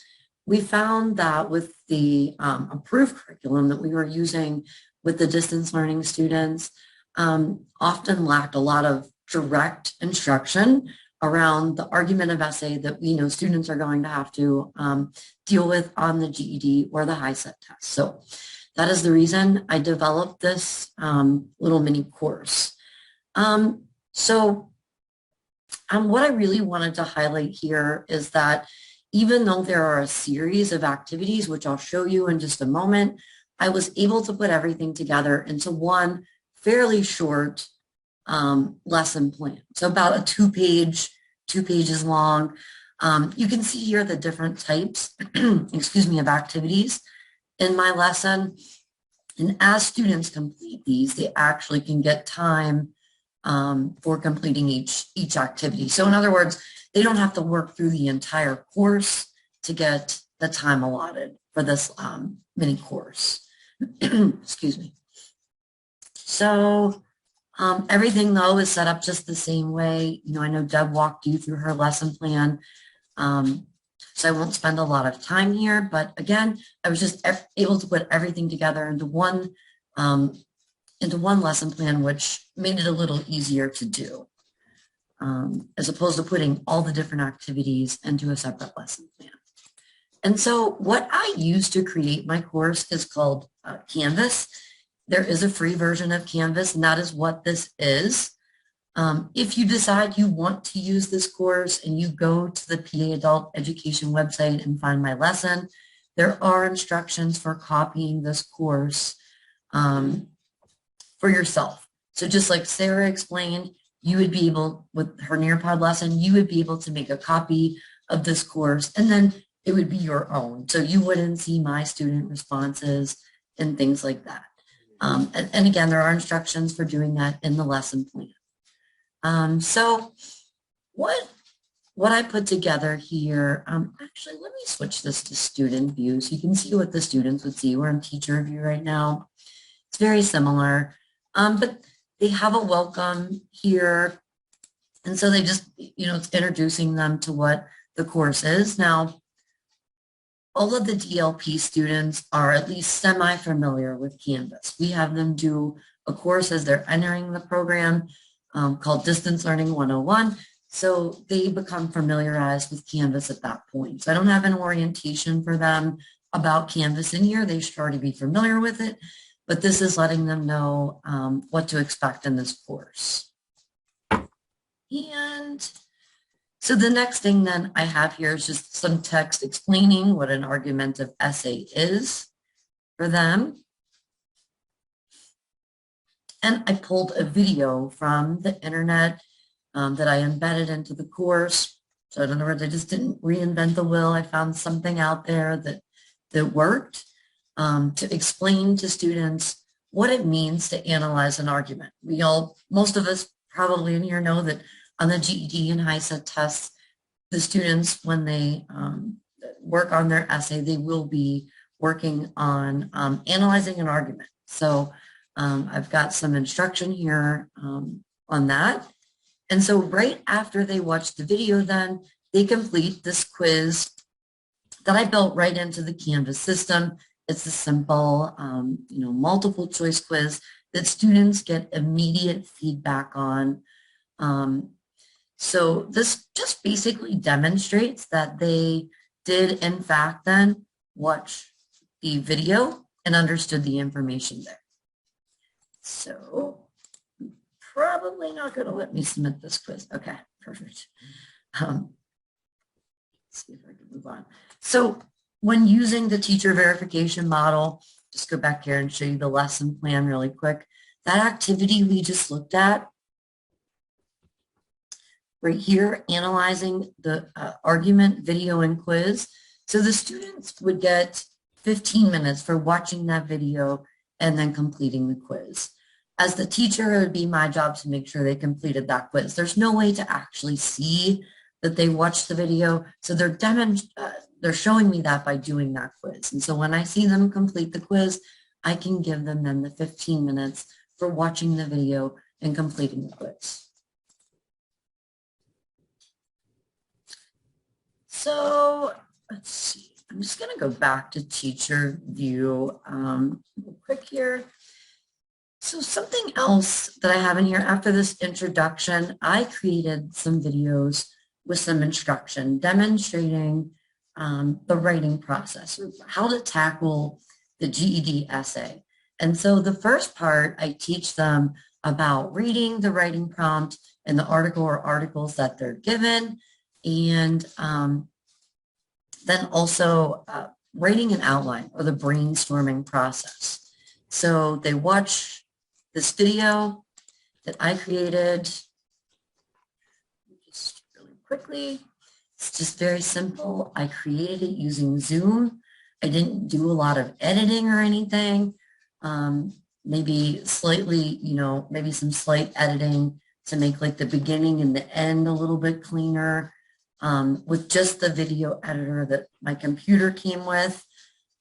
we found that with the approved curriculum that we were using with the distance learning students, often lacked a lot of direct instruction around the argument of essay that we know students are going to have to deal with on the GED or the HiSET test. So that is the reason I developed this little mini course. What I really wanted to highlight here is that even though there are a series of activities, which I'll show you in just a moment, I was able to put everything together into one fairly short lesson plan. So about a 2 pages long. You can see here the different types, of activities in my lesson. And as students complete these, they actually can get time for completing each activity. So in other words, they don't have to work through the entire course to get the time allotted for this mini course. Excuse me. So everything, though, is set up just the same way. I know Deb walked you through her lesson plan, so I won't spend a lot of time here. But again, I was just able to put everything together into one lesson plan, which made it a little easier to do, as opposed to putting all the different activities into a separate lesson plan. And so what I use to create my course is called Canvas. There is a free version of Canvas, and that is what this is. If you decide you want to use this course and you go to the PA Adult Education website and find my lesson, there are instructions for copying this course for yourself. So just like Sarah explained, you would be able, with her Nearpod lesson, you would be able to make a copy of this course, and then it would be your own. So you wouldn't see my student responses and things like that. And again, there are instructions for doing that in the lesson plan. So what I put together here, actually, let me switch this to student view so you can see what the students would see. We're in teacher view right now. It's very similar, but they have a welcome here. And so they just, it's introducing them to what the course is. Now, all of the DLP students are at least semi-familiar with Canvas. We have them do a course as they're entering the program called Distance Learning 101. So they become familiarized with Canvas at that point. So I don't have an orientation for them about Canvas in here. They should already be familiar with it, but this is letting them know what to expect in this course. And so the next thing then I have here is just some text explaining what an argumentative essay is for them. And I pulled a video from the internet that I embedded into the course. So in other words, I just didn't reinvent the wheel. I found something out there that worked to explain to students what it means to analyze an argument. Most of us probably in here know that on the GED and HiSET tests, the students, when they work on their essay, they will be working on analyzing an argument. So I've got some instruction here on that. And so right after they watch the video, then they complete this quiz that I built right into the Canvas system. It's a simple, multiple choice quiz that students get immediate feedback on. So this just basically demonstrates that they did, in fact, then watch the video and understood the information there. So probably not going to let me submit this quiz. Okay, perfect. Let's see if I can move on. So when using the teacher verification model, just go back here and show you the lesson plan really quick. That activity we just looked at, right here, analyzing the argument, video, and quiz. So the students would get 15 minutes for watching that video and then completing the quiz. As the teacher, it would be my job to make sure they completed that quiz. There's no way to actually see that they watched the video. So they're showing me that by doing that quiz. And so when I see them complete the quiz, I can give them then the 15 minutes for watching the video and completing the quiz. So let's see, I'm just going to go back to teacher view real quick here. So something else that I have in here after this introduction, I created some videos with some instruction demonstrating the writing process, or how to tackle the GED essay. And so the first part, I teach them about reading the writing prompt and the article or articles that they're given, and then also writing an outline or the brainstorming process. So they watch this video that I created just really quickly. It's just very simple. I created it using Zoom. I didn't do a lot of editing or anything. Maybe slightly, maybe some slight editing to make like the beginning and the end a little bit cleaner with just the video editor that my computer came with.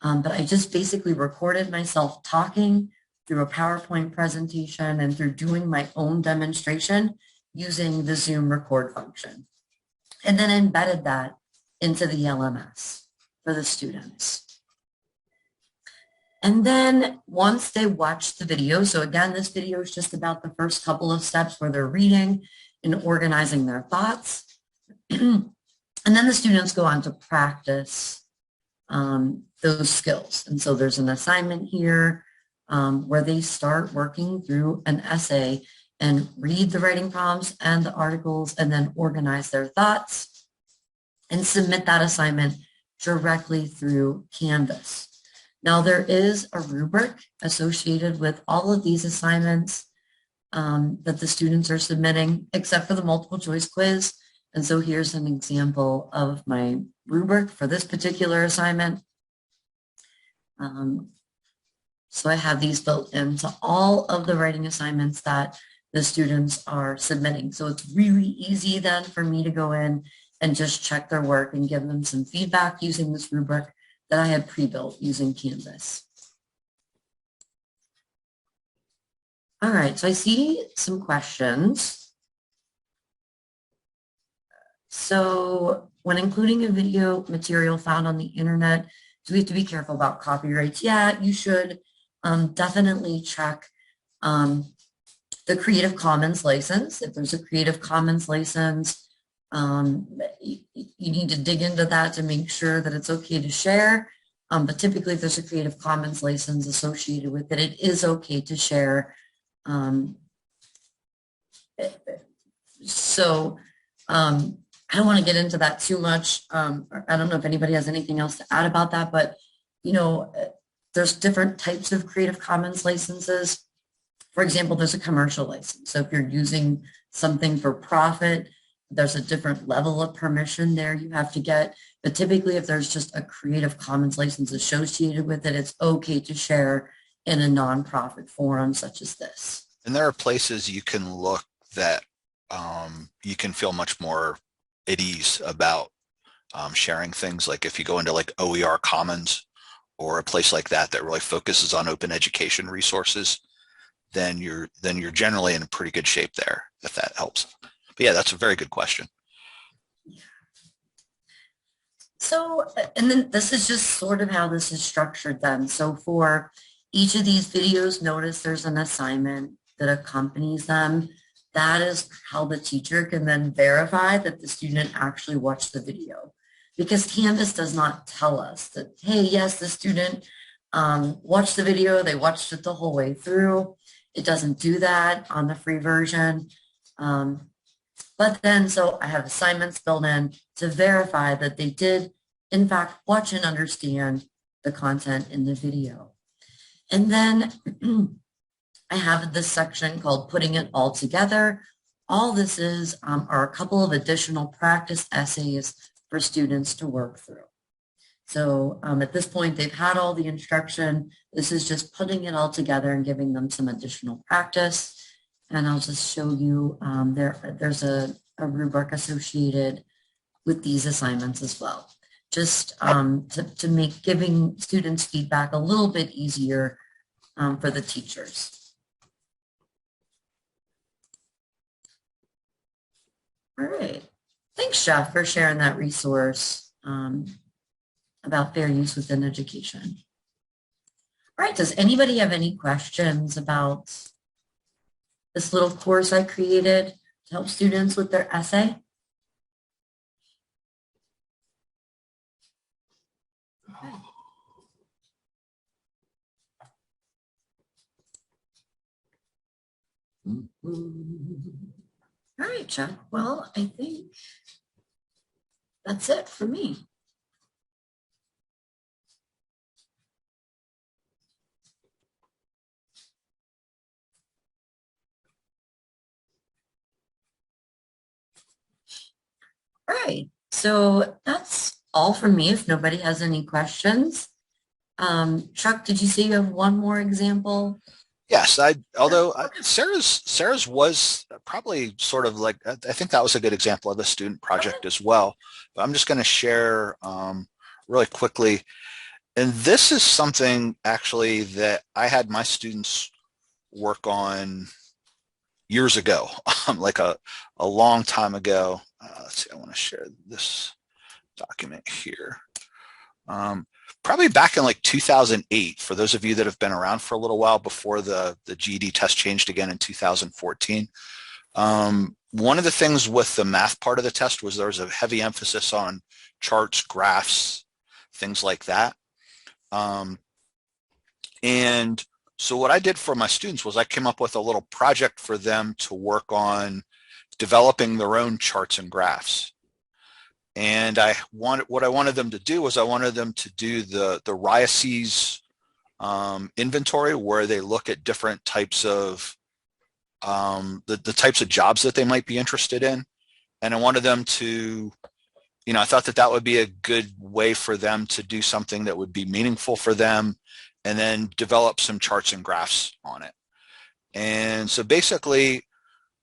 But I just basically recorded myself talking through a PowerPoint presentation and through doing my own demonstration using the Zoom record function. And then embedded that into the LMS for the students. And then once they watch the video, so again, this video is just about the first couple of steps where they're reading and organizing their thoughts. And then the students go on to practice those skills. And so there's an assignment here where they start working through an essay and read the writing prompts and the articles and then organize their thoughts and submit that assignment directly through Canvas. Now, there is a rubric associated with all of these assignments that the students are submitting, except for the multiple choice quiz. And so here's an example of my rubric for this particular assignment. So I have these built into all of the writing assignments that the students are submitting. So it's really easy then for me to go in and just check their work and give them some feedback using this rubric that I had pre-built using Canvas. All right, so I see some questions. So when including a video material found on the internet, do we have to be careful about copyrights? Yeah, you should definitely check the Creative Commons license. If there's a Creative Commons license, you need to dig into that to make sure that it's okay to share. But typically, if there's a Creative Commons license associated with it, it is okay to share. I don't want to get into that too much. I don't know if anybody has anything else to add about that, but you know, there's different types of Creative Commons licenses. For example, there's a commercial license. So if you're using something for profit, there's a different level of permission there you have to get. But typically, if there's just a Creative Commons license associated with it, it's okay to share in a nonprofit forum such as this. And there are places you can look that you can feel much more at ease about sharing things. Like if you go into like OER Commons or a place like that that really focuses on open education resources, then you're generally in a pretty good shape there, if that helps. But yeah, that's a very good question. So, and then this is just sort of how this is structured then. So for each of these videos, notice there's an assignment that accompanies them. That is how the teacher can then verify that the student actually watched the video. Because Canvas does not tell us that, hey, yes, the student watched the video, they watched it the whole way through. It doesn't do that on the free version. But then, so I have assignments built in to verify that they did, in fact, watch and understand the content in the video. And then I have this section called Putting It All Together. All this is are a couple of additional practice essays for students to work through. So at this point, they've had all the instruction. This is just putting it all together and giving them some additional practice. And I'll just show you there's a rubric associated with these assignments as well, just to make giving students feedback a little bit easier for the teachers. All right. Thanks, Jeff, for sharing that resource about fair use within education. All right. Does anybody have any questions about this little course I created to help students with their essay? All right, Chuck. Well, I think that's it for me. All right. So that's all for me. If nobody has any questions. Chuck, did you say you have one more example? Yes, Sarah's was probably sort of like, I think that was a good example of a student project as well. But I'm just going to share really quickly. And this is something actually that I had my students work on years ago, like a long time ago. Let's see, I want to share this document here. Probably back in like 2008, for those of you that have been around for a little while before the GED test changed again in 2014. One of the things with the math part of the test was there was a heavy emphasis on charts, graphs, things like that. And so what I did for my students was I came up with a little project for them to work on developing their own charts and graphs. And what I wanted them to do was I wanted them to do the RIACES inventory, where they look at different types of the types of jobs that they might be interested in. And I wanted them to, I thought that that would be a good way for them to do something that would be meaningful for them, and then develop some charts and graphs on it. And so basically,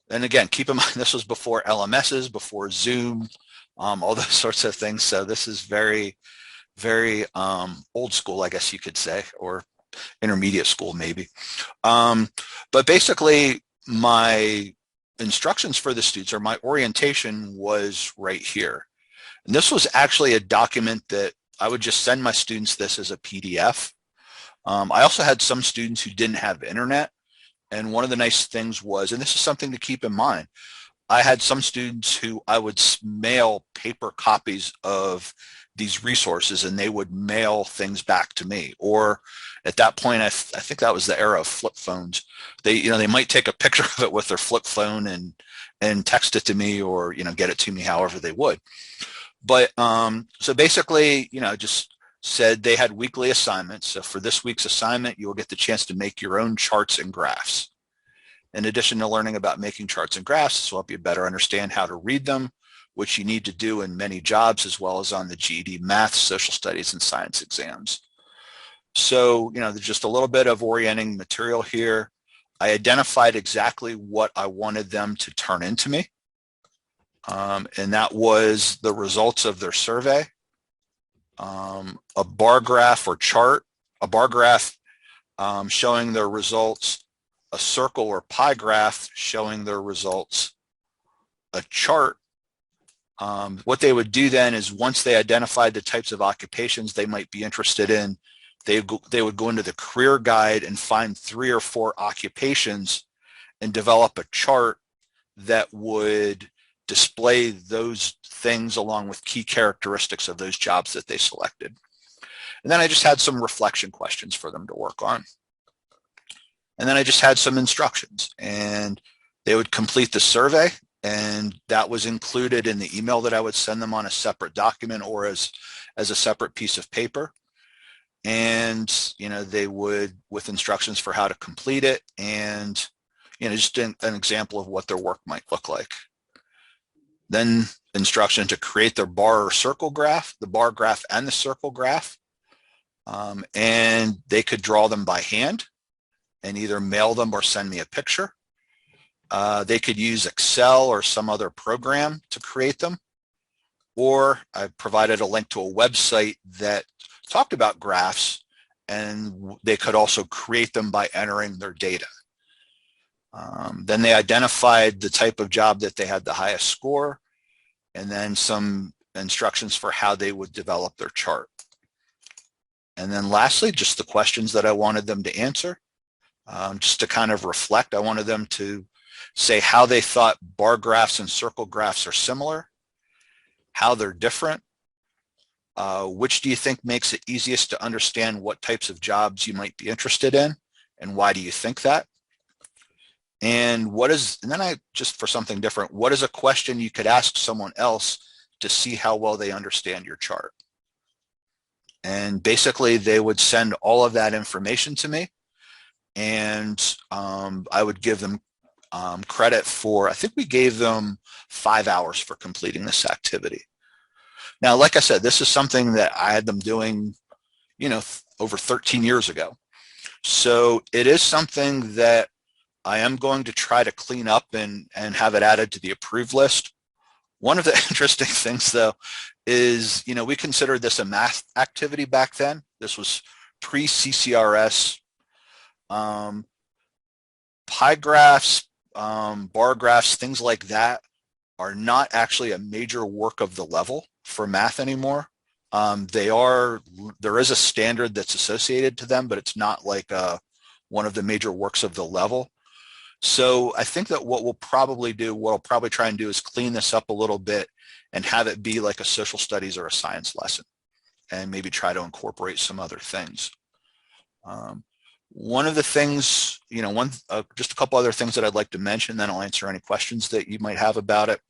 and again, keep in mind, this was before LMSs, before Zoom, all those sorts of things. So this is very, very old school, I guess you could say, or intermediate school maybe. But basically, my instructions for the students, or my orientation, was right here. And this was actually a document that I would just send my students this as a PDF. I also had some students who didn't have internet. And one of the nice things was, and this is something to keep in mind, I had some students who I would mail paper copies of these resources, and they would mail things back to me. Or at that point, I think that was the era of flip phones. They might take a picture of it with their flip phone and text it to me, or get it to me however they would. But so basically, just said they had weekly assignments. So for this week's assignment, you will get the chance to make your own charts and graphs. In addition to learning about making charts and graphs, this will help you better understand how to read them, which you need to do in many jobs, as well as on the GED math, social studies, and science exams. So, there's just a little bit of orienting material here. I identified exactly what I wanted them to turn into me. And that was the results of their survey, a bar graph or chart, a bar graph showing their results, a circle or pie graph showing their results, a chart. What they would do then is, once they identified the types of occupations they might be interested in, they would go into the career guide and find 3 or 4 occupations and develop a chart that would display those things along with key characteristics of those jobs that they selected. And then I just had some reflection questions for them to work on. And then I just had some instructions, and they would complete the survey, and that was included in the email that I would send them on a separate document or as a separate piece of paper. And, they would, with instructions for how to complete it, and, just an example of what their work might look like. Then instruction to create their bar or circle graph, the bar graph and the circle graph. And they could draw them by hand and either mail them or send me a picture. They could use Excel or some other program to create them. Or I provided a link to a website that talked about graphs, and they could also create them by entering their data. Then they identified the type of job that they had the highest score, and then some instructions for how they would develop their chart. And then lastly, just the questions that I wanted them to answer. Just to kind of reflect, I wanted them to say how they thought bar graphs and circle graphs are similar, how they're different, which do you think makes it easiest to understand what types of jobs you might be interested in, and why do you think that? And then just for something different, what is a question you could ask someone else to see how well they understand your chart? And basically they would send all of that information to me, and I would give them credit for, I think we gave them 5 hours for completing this activity. Now, like I said, this is something that I had them doing, over 13 years ago. So it is something that I am going to try to clean up and have it added to the approved list. One of the interesting things, though, is, we considered this a math activity back then. This was pre-CCRS. Pie graphs, bar graphs, things like that are not actually a major work of the level for math anymore. There is a standard that's associated to them, but it's not like one of the major works of the level. So I think that what I'll probably try and do is clean this up a little bit and have it be like a social studies or a science lesson, and maybe try to incorporate some other things. One of the things, just a couple other things that I'd like to mention, then I'll answer any questions that you might have about it.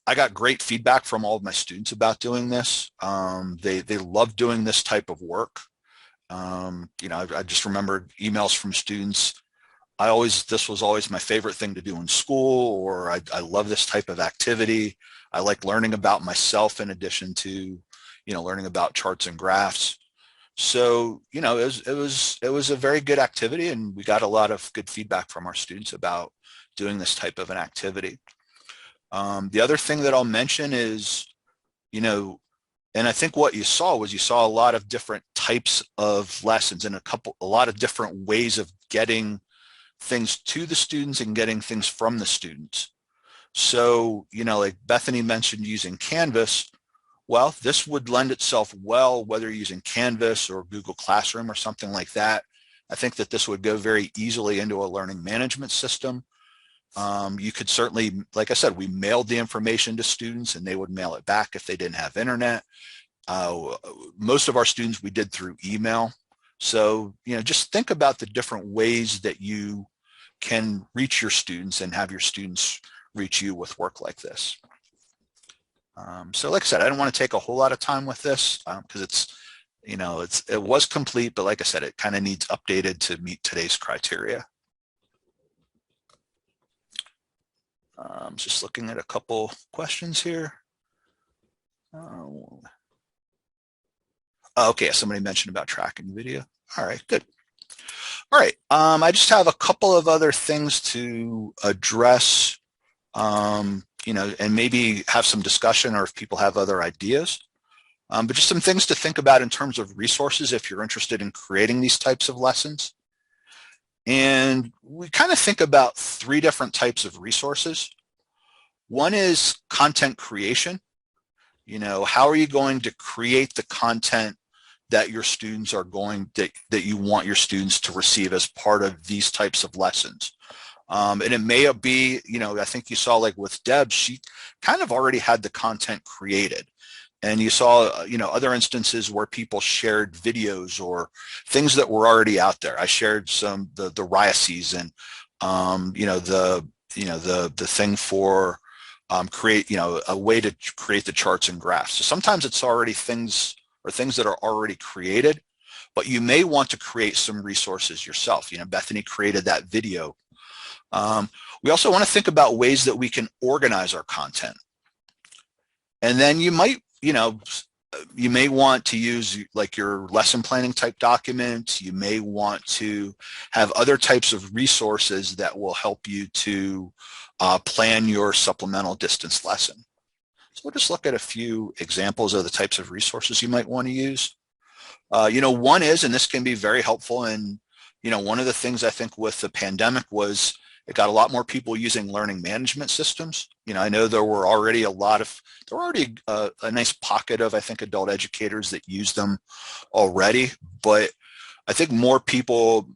I got great feedback from all of my students about doing this. They love doing this type of work. You know, I just remember emails from students. This was always my favorite thing to do in school, or I love this type of activity. I like learning about myself in addition to, you know, learning about charts and graphs. So, you know, it was a very good activity, and we got a lot of good feedback from our students about doing this type of an activity. The other thing that I'll mention is, you know, and I think what you saw a lot of different types of lessons and a lot of different ways of getting things to the students and getting things from the students. So, you know, like Bethany mentioned using Canvas. Well, this would lend itself well, whether you're using Canvas or Google Classroom or something like that. I think that this would go very easily into a learning management system. You could certainly, like I said, we mailed the information to students and they would mail it back if they didn't have internet. Most of our students we did through email. So, you know, just think about the different ways that you can reach your students and have your students reach you with work like this. So like I said, I don't want to take a whole lot of time with this because it's, you know, it was complete, but like I said, it kind of needs updated to meet today's criteria. Just looking at a couple questions here. Okay, somebody mentioned about tracking video. All right, good. All right, I just have a couple of other things to address, you know, and maybe have some discussion or if people have other ideas. But just some things to think about in terms of resources if you're interested in creating these types of lessons. And we kind of think about 3 different types of resources. One is content creation. You know, how are you going to create the content that your students are that you want your students to receive as part of these types of lessons? And it may be, you know, I think you saw like with Deb, she kind of already had the content created. And you saw, you know, other instances where people shared videos or things that were already out there. I shared some, the Ryaces and, you know, the thing for create, you know, a way to create the charts and graphs. So sometimes it's already things that are already created, but you may want to create some resources yourself. You know, Bethany created that video. We also want to think about ways that we can organize our content. And then you might, you know, you may want to use like your lesson planning type documents. You may want to have other types of resources that will help you to plan your supplemental distance lesson. So we'll just look at a few examples of the types of resources you might want to use. You know, one is, and this can be very helpful, and, you know, one of the things I think with the pandemic was it got a lot more people using learning management systems. You know, I know there were already a nice pocket of, I think, adult educators that use them already, but I think more people,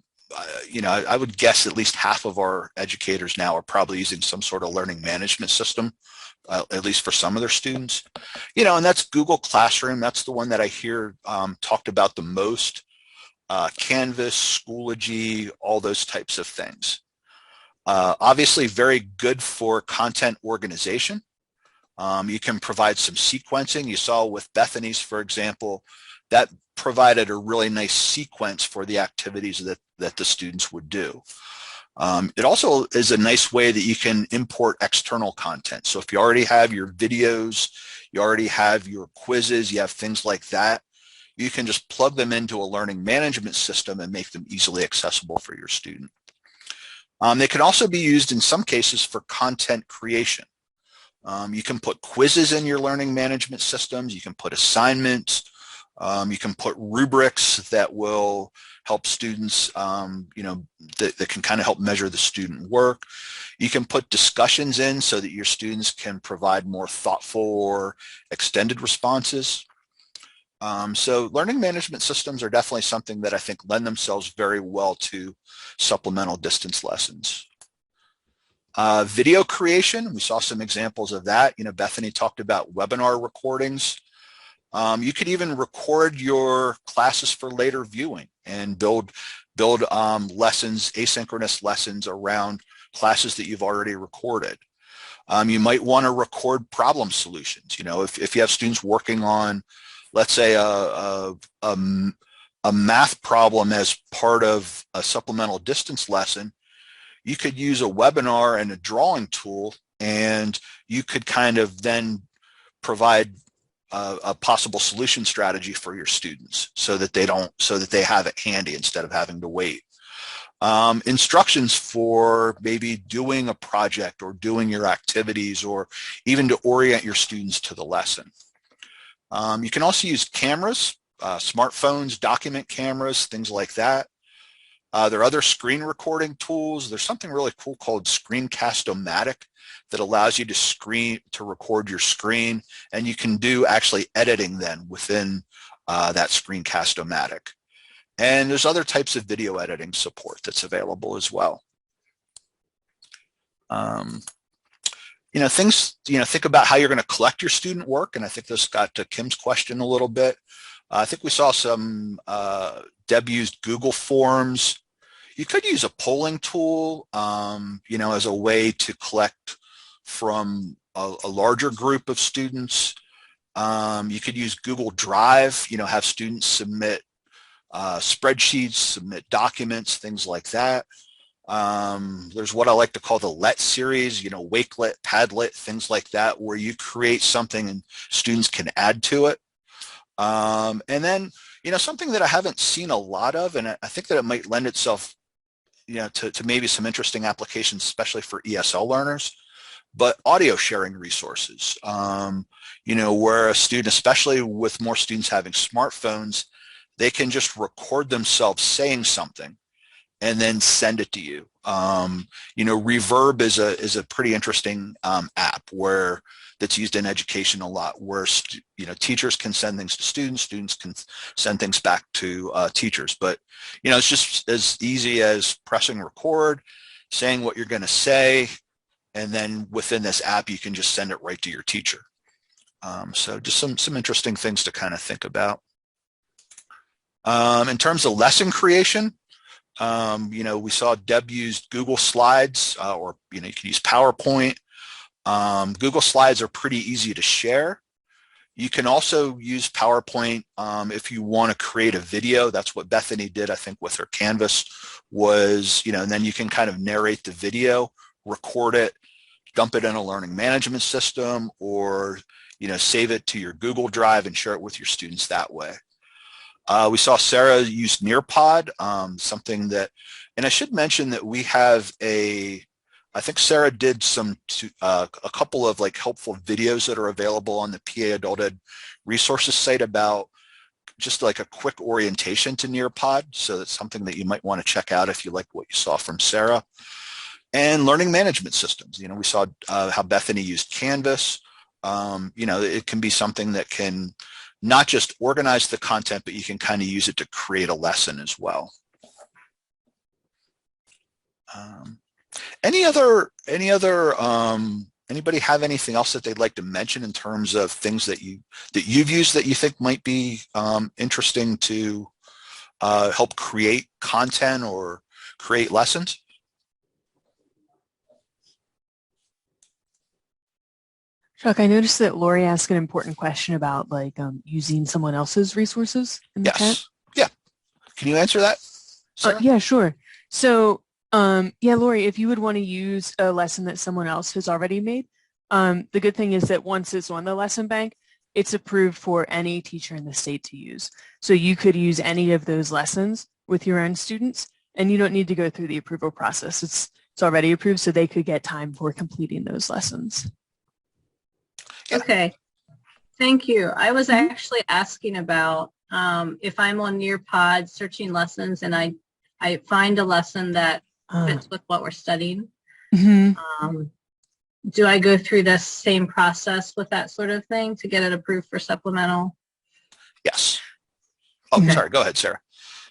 you know, I would guess at least half of our educators now are probably using some sort of learning management system, at least for some of their students. You know, and that's Google Classroom. That's the one that I hear talked about the most. Canvas, Schoology, all those types of things. Obviously very good for content organization. You can provide some sequencing. You saw with Bethany's, for example, that provided a really nice sequence for the activities that the students would do. It also is a nice way that you can import external content. So if you already have your videos, you already have your quizzes, you have things like that, you can just plug them into a learning management system and make them easily accessible for your student. They can also be used in some cases for content creation. You can put quizzes in your learning management systems. You can put assignments. You can put rubrics that will help students, you know, that can kind of help measure the student work. You can put discussions in so that your students can provide more thoughtful or extended responses. So learning management systems are definitely something that I think lend themselves very well to supplemental distance lessons. Video creation, we saw some examples of that. You know, Bethany talked about webinar recordings. You could even record your classes for later viewing and build lessons, asynchronous lessons around classes that you've already recorded. You might want to record problem solutions. You know, if you have students working on, let's say, a math problem as part of a supplemental distance lesson, you could use a webinar and a drawing tool, and you could kind of then provide a possible solution strategy for your students so that they have it handy instead of having to wait. Instructions for maybe doing a project or doing your activities, or even to orient your students to the lesson. You can also use cameras, smartphones, document cameras, things like that. There are other screen recording tools. There's something really cool called Screencast-O-Matic that allows you to record your screen, and you can do actually editing then within that Screencast-O-Matic. And there's other types of video editing support that's available as well. You know, think about how you're going to collect your student work, and I think this got to Kim's question a little bit. I think we saw some, Deb used Google Forms. You could use a polling tool, you know, as a way to collect from a larger group of students. You could use Google Drive, you know, have students submit spreadsheets, submit documents, things like that. There's what I like to call the Let series, you know, Wakelet, Padlet, things like that, where you create something and students can add to it. And then, you know, something that I haven't seen a lot of, and I think that it might lend itself, you know, to maybe some interesting applications, especially for ESL learners, but audio sharing resources, you know, where a student, especially with more students having smartphones, they can just record themselves saying something and then send it to you. You know, Reverb is a pretty interesting app that's used in education a lot, where you know, teachers can send things to students, students can send things back to teachers. But you know, it's just as easy as pressing record, saying what you're going to say, and then within this app, you can just send it right to your teacher. So just some interesting things to kind of think about. In terms of lesson creation, you know, we saw Deb used Google Slides, or, you know, you can use PowerPoint. Google Slides are pretty easy to share. You can also use PowerPoint if you want to create a video. That's what Bethany did, I think, with her Canvas, was, you know, and then you can kind of narrate the video, record it, dump it in a learning management system, or, you know, save it to your Google Drive and share it with your students that way. We saw Sarah use Nearpod, something that, and I should mention that we have I think Sarah did a couple of like helpful videos that are available on the PA Adult Ed resources site about just like a quick orientation to Nearpod. So that's something that you might want to check out if you like what you saw from Sarah. And learning management systems. You know, we saw how Bethany used Canvas. You know, it can be something that can not just organize the content, but you can kind of use it to create a lesson as well. Anybody have anything else that they'd like to mention in terms of things that you've used that you think might be interesting to help create content or create lessons? Chuck, I noticed that Lori asked an important question about like using someone else's resources in the chat. Yeah. Can you answer that, Sarah? Yeah, sure. So, yeah, Lori, if you would want to use a lesson that someone else has already made, the good thing is that once it's on the lesson bank, it's approved for any teacher in the state to use. So you could use any of those lessons with your own students, and you don't need to go through the approval process. It's already approved, so they could get time for completing those lessons. Okay, thank you. I was actually asking about if I'm on Nearpod searching lessons and I find a lesson that fits with what we're studying. Mm-hmm. Do I go through the same process with that sort of thing to get it approved for supplemental? Yes. Oh, Okay. Sorry. Go ahead, Sarah.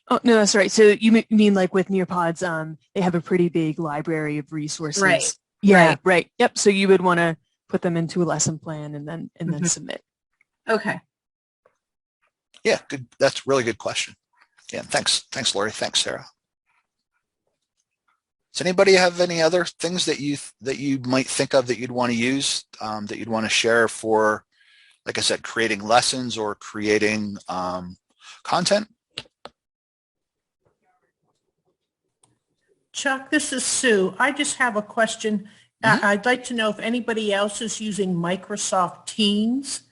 Oh, no, that's right. So you mean like with Nearpods, they have a pretty big library of resources. Right. Yeah, right. Yep. So you would want to put them into a lesson plan and then submit. Okay. Yeah, good. That's a really good question. Yeah, thanks, Lori. Thanks, Sarah. Does anybody have any other things that you might think of that you'd want to use, that you'd want to share for, like I said, creating lessons or creating content? Chuck, this is Sue. I just have a question. I'd like to know if anybody else is using Microsoft Teams,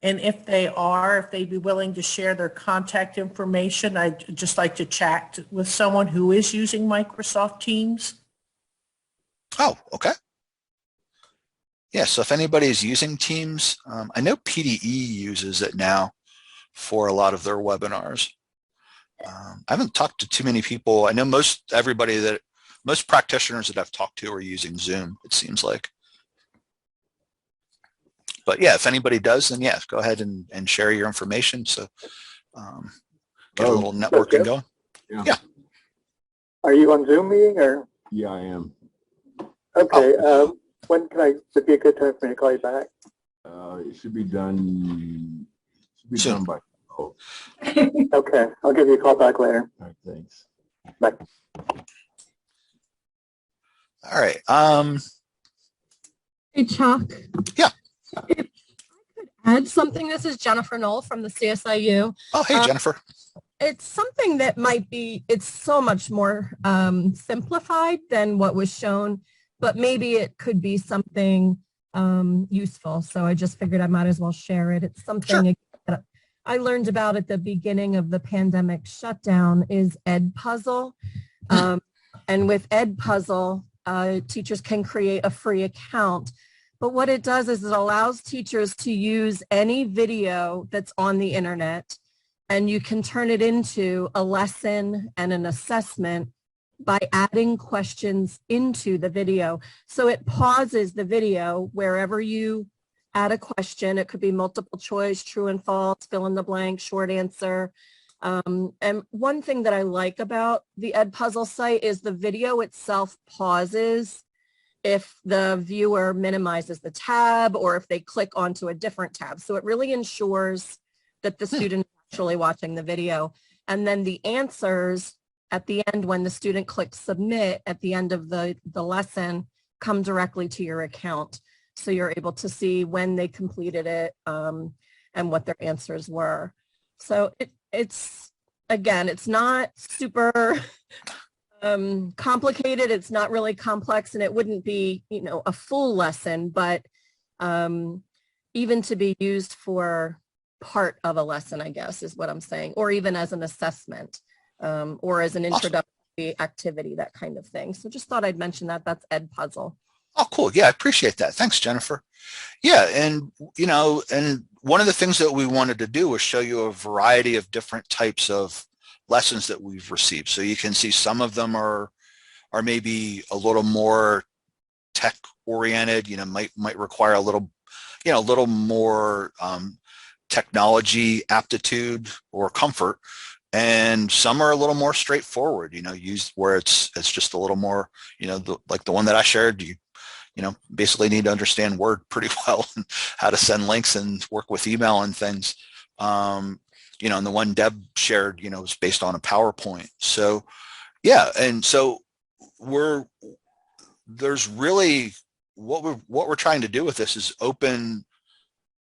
and if they are, if they'd be willing to share their contact information. I'd just like to chat with someone who is using Microsoft Teams. Oh, okay. Yeah, so if anybody is using Teams, I know PDE uses it now for a lot of their webinars. I haven't talked to too many people. I know most practitioners that I've talked to are using Zoom, it seems like. But yeah, if anybody does, then yeah, go ahead and share your information. So get a little networking going. Yeah. Are you on Zoom meeting or? Yeah, I am. Okay. When would be a good time for me to call you back? It should be done. Soon. By. Oh. Okay, I'll give you a call back later. All right, thanks. Bye. All right. Hey, Chuck. Yeah. If I could add something, this is Jennifer Knoll from the CSIU. Oh, hey, Jennifer. It's something that it's so much more simplified than what was shown, but maybe it could be something useful. So I just figured I might as well share it. It's something that I learned about at the beginning of the pandemic shutdown is Edpuzzle. And with Edpuzzle, teachers can create a free account. But what it does is it allows teachers to use any video that's on the internet, and you can turn it into a lesson and an assessment by adding questions into the video. So it pauses the video wherever you add a question. It could be multiple choice, true and false, fill in the blank, short answer. And one thing that I like about the Edpuzzle site is the video itself pauses if the viewer minimizes the tab or if they click onto a different tab. So it really ensures that the student is actually watching the video. And then the answers at the end, when the student clicks submit at the end of the lesson, come directly to your account. So you're able to see when they completed it and what their answers were. So it's, again, it's not super complicated. It's not really complex, and it wouldn't be, a full lesson, but even to be used for part of a lesson, I guess, is what I'm saying, or even as an assessment or as an introductory activity, that kind of thing. So just thought I'd mention that. That's Edpuzzle. Oh, cool. Yeah, I appreciate that. Thanks, Jennifer. Yeah, and and one of the things that we wanted to do was show you a variety of different types of lessons that we've received. So you can see some of them are maybe a little more tech oriented, might require a little more technology aptitude or comfort. And some are a little more straightforward, used where it's just a little more, like the one that I shared, you basically need to understand Word pretty well and how to send links and work with email and things. And the one Deb shared, is based on a PowerPoint. So yeah, and so there's really what we're trying to do with this is open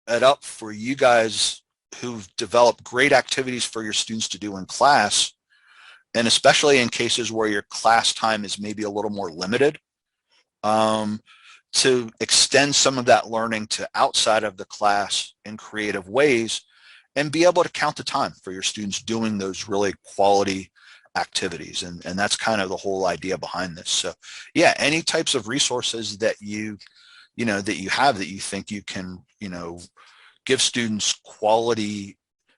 it up for you guys who've developed great activities for your students to do in class, and especially in cases where your class time is maybe a little more limited, to extend some of that learning to outside of the class in creative ways and be able to count the time for your students doing those really quality activities. And that's kind of the whole idea behind this. So yeah, any types of resources that you have that you think you can, give students quality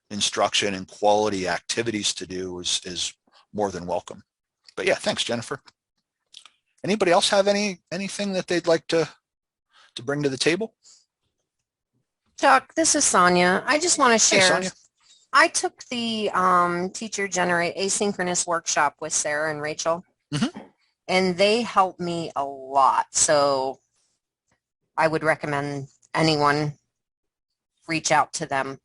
instruction and quality activities to do is more than welcome. But yeah, thanks, Jennifer. Anybody else have anything that they'd like to bring to the table? Chuck, this is Sonia. I just want to share. Hey, Sonia. I took the Teacher Generate Asynchronous workshop with Sarah and Rachel, and they helped me a lot. So I would recommend anyone reach out to them.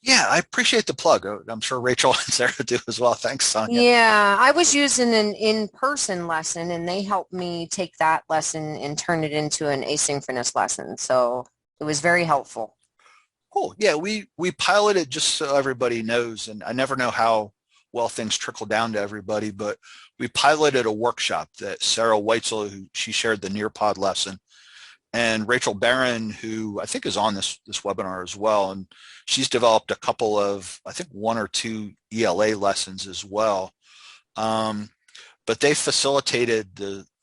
Yeah, I appreciate the plug. I'm sure Rachel and Sarah do as well. Thanks, Sonia. Yeah, I was using an in-person lesson and they helped me take that lesson and turn it into an asynchronous lesson. So it was very helpful. Cool. Yeah, we piloted, just so everybody knows, and I never know how well things trickle down to everybody, but we piloted a workshop that Sarah Weitzel, who she shared the Nearpod lesson, and Rachel Barron, who I think is on this webinar as well, and she's developed a couple of, I think, 1 or 2 ELA lessons as well. But they facilitated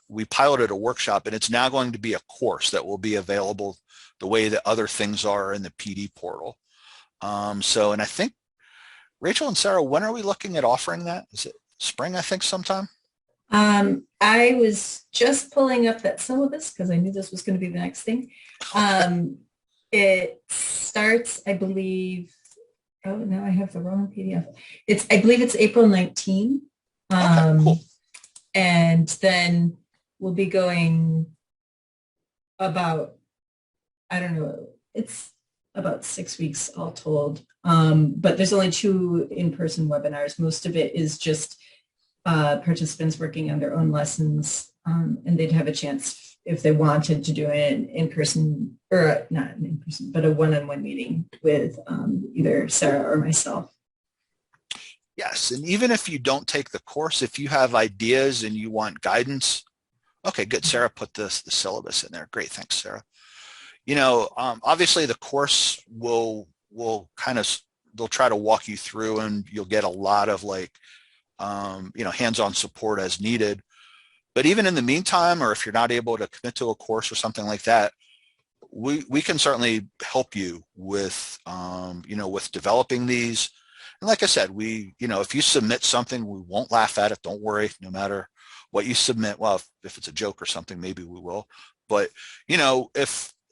we piloted a workshop, and it's now going to be a course that will be available the way that other things are in the PD portal. And I think, Rachel and Sarah, when are we looking at offering that? Is it spring, I think, sometime? I was just pulling up that syllabus because I knew this was going to be the next thing. It starts, I believe, oh, now I have the wrong PDF. I believe it's April 19. Okay, cool. And then we'll be going about, I don't know, it's about 6 weeks all told. But there's only 2 in-person webinars. Most of it is just participants working on their own lessons, and they'd have a chance if they wanted to do it in person, or not in person, but a one-on-one meeting with either Sarah or myself. Yes, and even if you don't take the course, if you have ideas and you want guidance, okay, good. Sarah put the syllabus in there. Great, thanks, Sarah. Obviously the course will kind of, they'll try to walk you through, and you'll get a lot of hands-on support as needed. But even in the meantime, or if you're not able to commit to a course or something like that, we can certainly help you with, with developing these. And like I said, if you submit something, we won't laugh at it. Don't worry, no matter what you submit. Well, if it's a joke or something, maybe we will. But,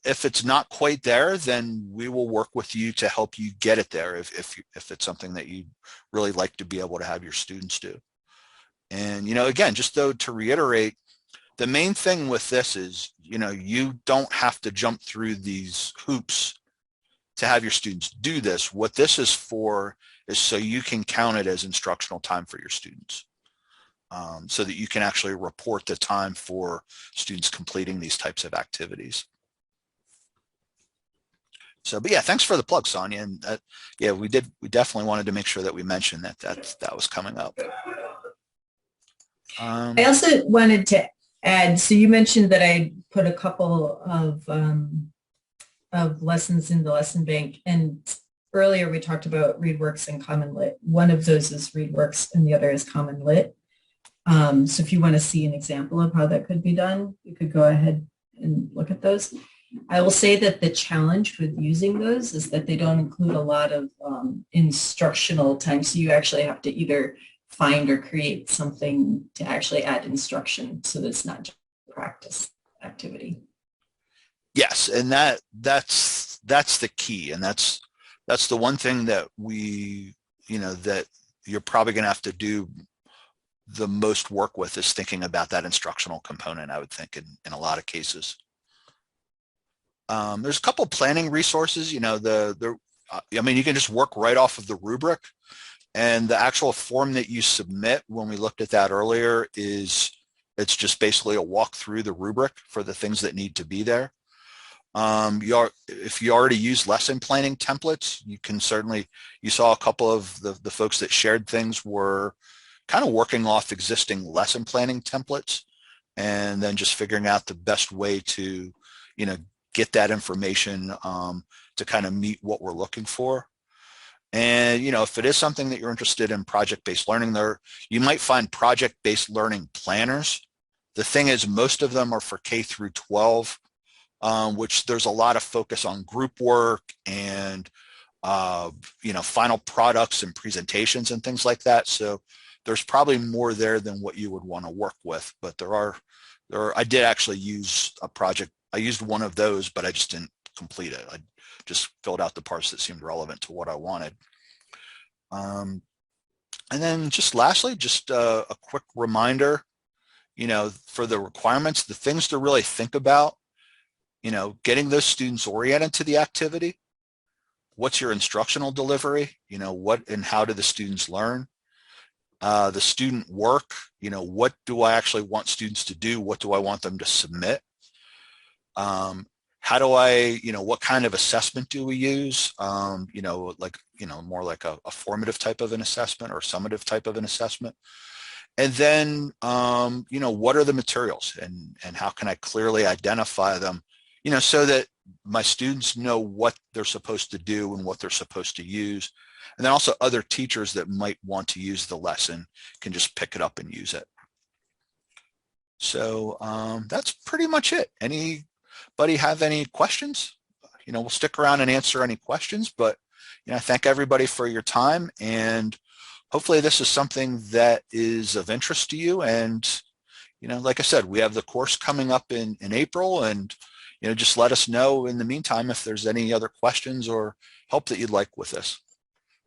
if it's not quite there, then we will work with you to help you get it there if it's something that you really like to be able to have your students do. And, again, just though to reiterate, the main thing with this is, you don't have to jump through these hoops to have your students do this. What this is for is so you can count it as instructional time for your students, so that you can actually report the time for students completing these types of activities. So, but yeah, thanks for the plug, Sonia. And yeah, we definitely wanted to make sure that we mentioned that was coming up. I also wanted to add, so you mentioned that I put a couple of lessons in the lesson bank, and earlier we talked about ReadWorks and Common Lit. One of those is ReadWorks and the other is Common Lit. So if you want to see an example of how that could be done, you could go ahead and look at those. I will say that the challenge with using those is that they don't include a lot of instructional time. So you actually have to either find or create something to actually add instruction so that it's not just a practice activity. Yes, and that's the key, and that's the one thing that that you're probably going to have to do the most work with, is thinking about that instructional component, I would think, in a lot of cases. There's a couple planning resources, you can just work right off of the rubric, and the actual form that you submit, when we looked at that earlier, it's just basically a walk through the rubric for the things that need to be there. If you already use lesson planning templates, you saw a couple of the folks that shared things were kind of working off existing lesson planning templates, and then just figuring out the best way to, get that information to kind of meet what we're looking for. And, if it is something that you're interested in project-based learning, you might find project-based learning planners. The thing is, most of them are for K through 12, which there's a lot of focus on group work and, final products and presentations and things like that. So there's probably more there than what you would want to work with. But I did actually use a project. I used one of those, but I just didn't complete it. I just filled out the parts that seemed relevant to what I wanted. And then just lastly, just a quick reminder, for the requirements, the things to really think about, getting those students oriented to the activity. what's your instructional delivery? You know, what and how do the students learn? The student work, you know, what do I actually want students to do? What do I want them to submit? How do I, you know, what kind of assessment do we use? You know, like, you know, more like a formative type of an assessment or summative type of an assessment. And then, you know, what are the materials and how can I clearly identify them, you know, so that my students know what they're supposed to do and what they're supposed to use. And then also other teachers that might want to use the lesson can just pick it up and use it. So that's pretty much it. Anybody have any questions? You know, we'll stick around and answer any questions, but, you know, I thank everybody for your time, and hopefully this is something that is of interest to you. And, you know, like I said, we have the course coming up in April, and, you know, just let us know in the meantime if there's any other questions or help that you'd like with this.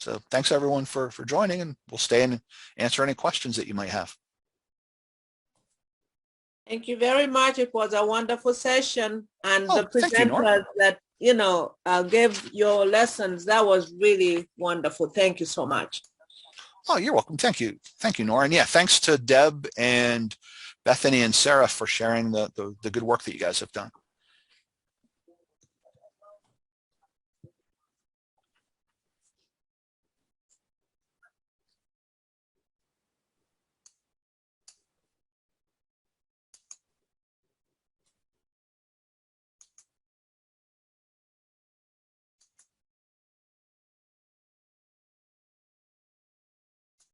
So thanks everyone for joining, and we'll stay and answer any questions that you might have. Thank you very much. It was a wonderful session, and the thank you, Nora. presenters that, you know, gave your lessons, that was really wonderful. Thank you so much. Oh, you're welcome. Thank you. Thank you, Nora. And yeah, thanks to Deb and Bethany and Sarah for sharing the good work that you guys have done.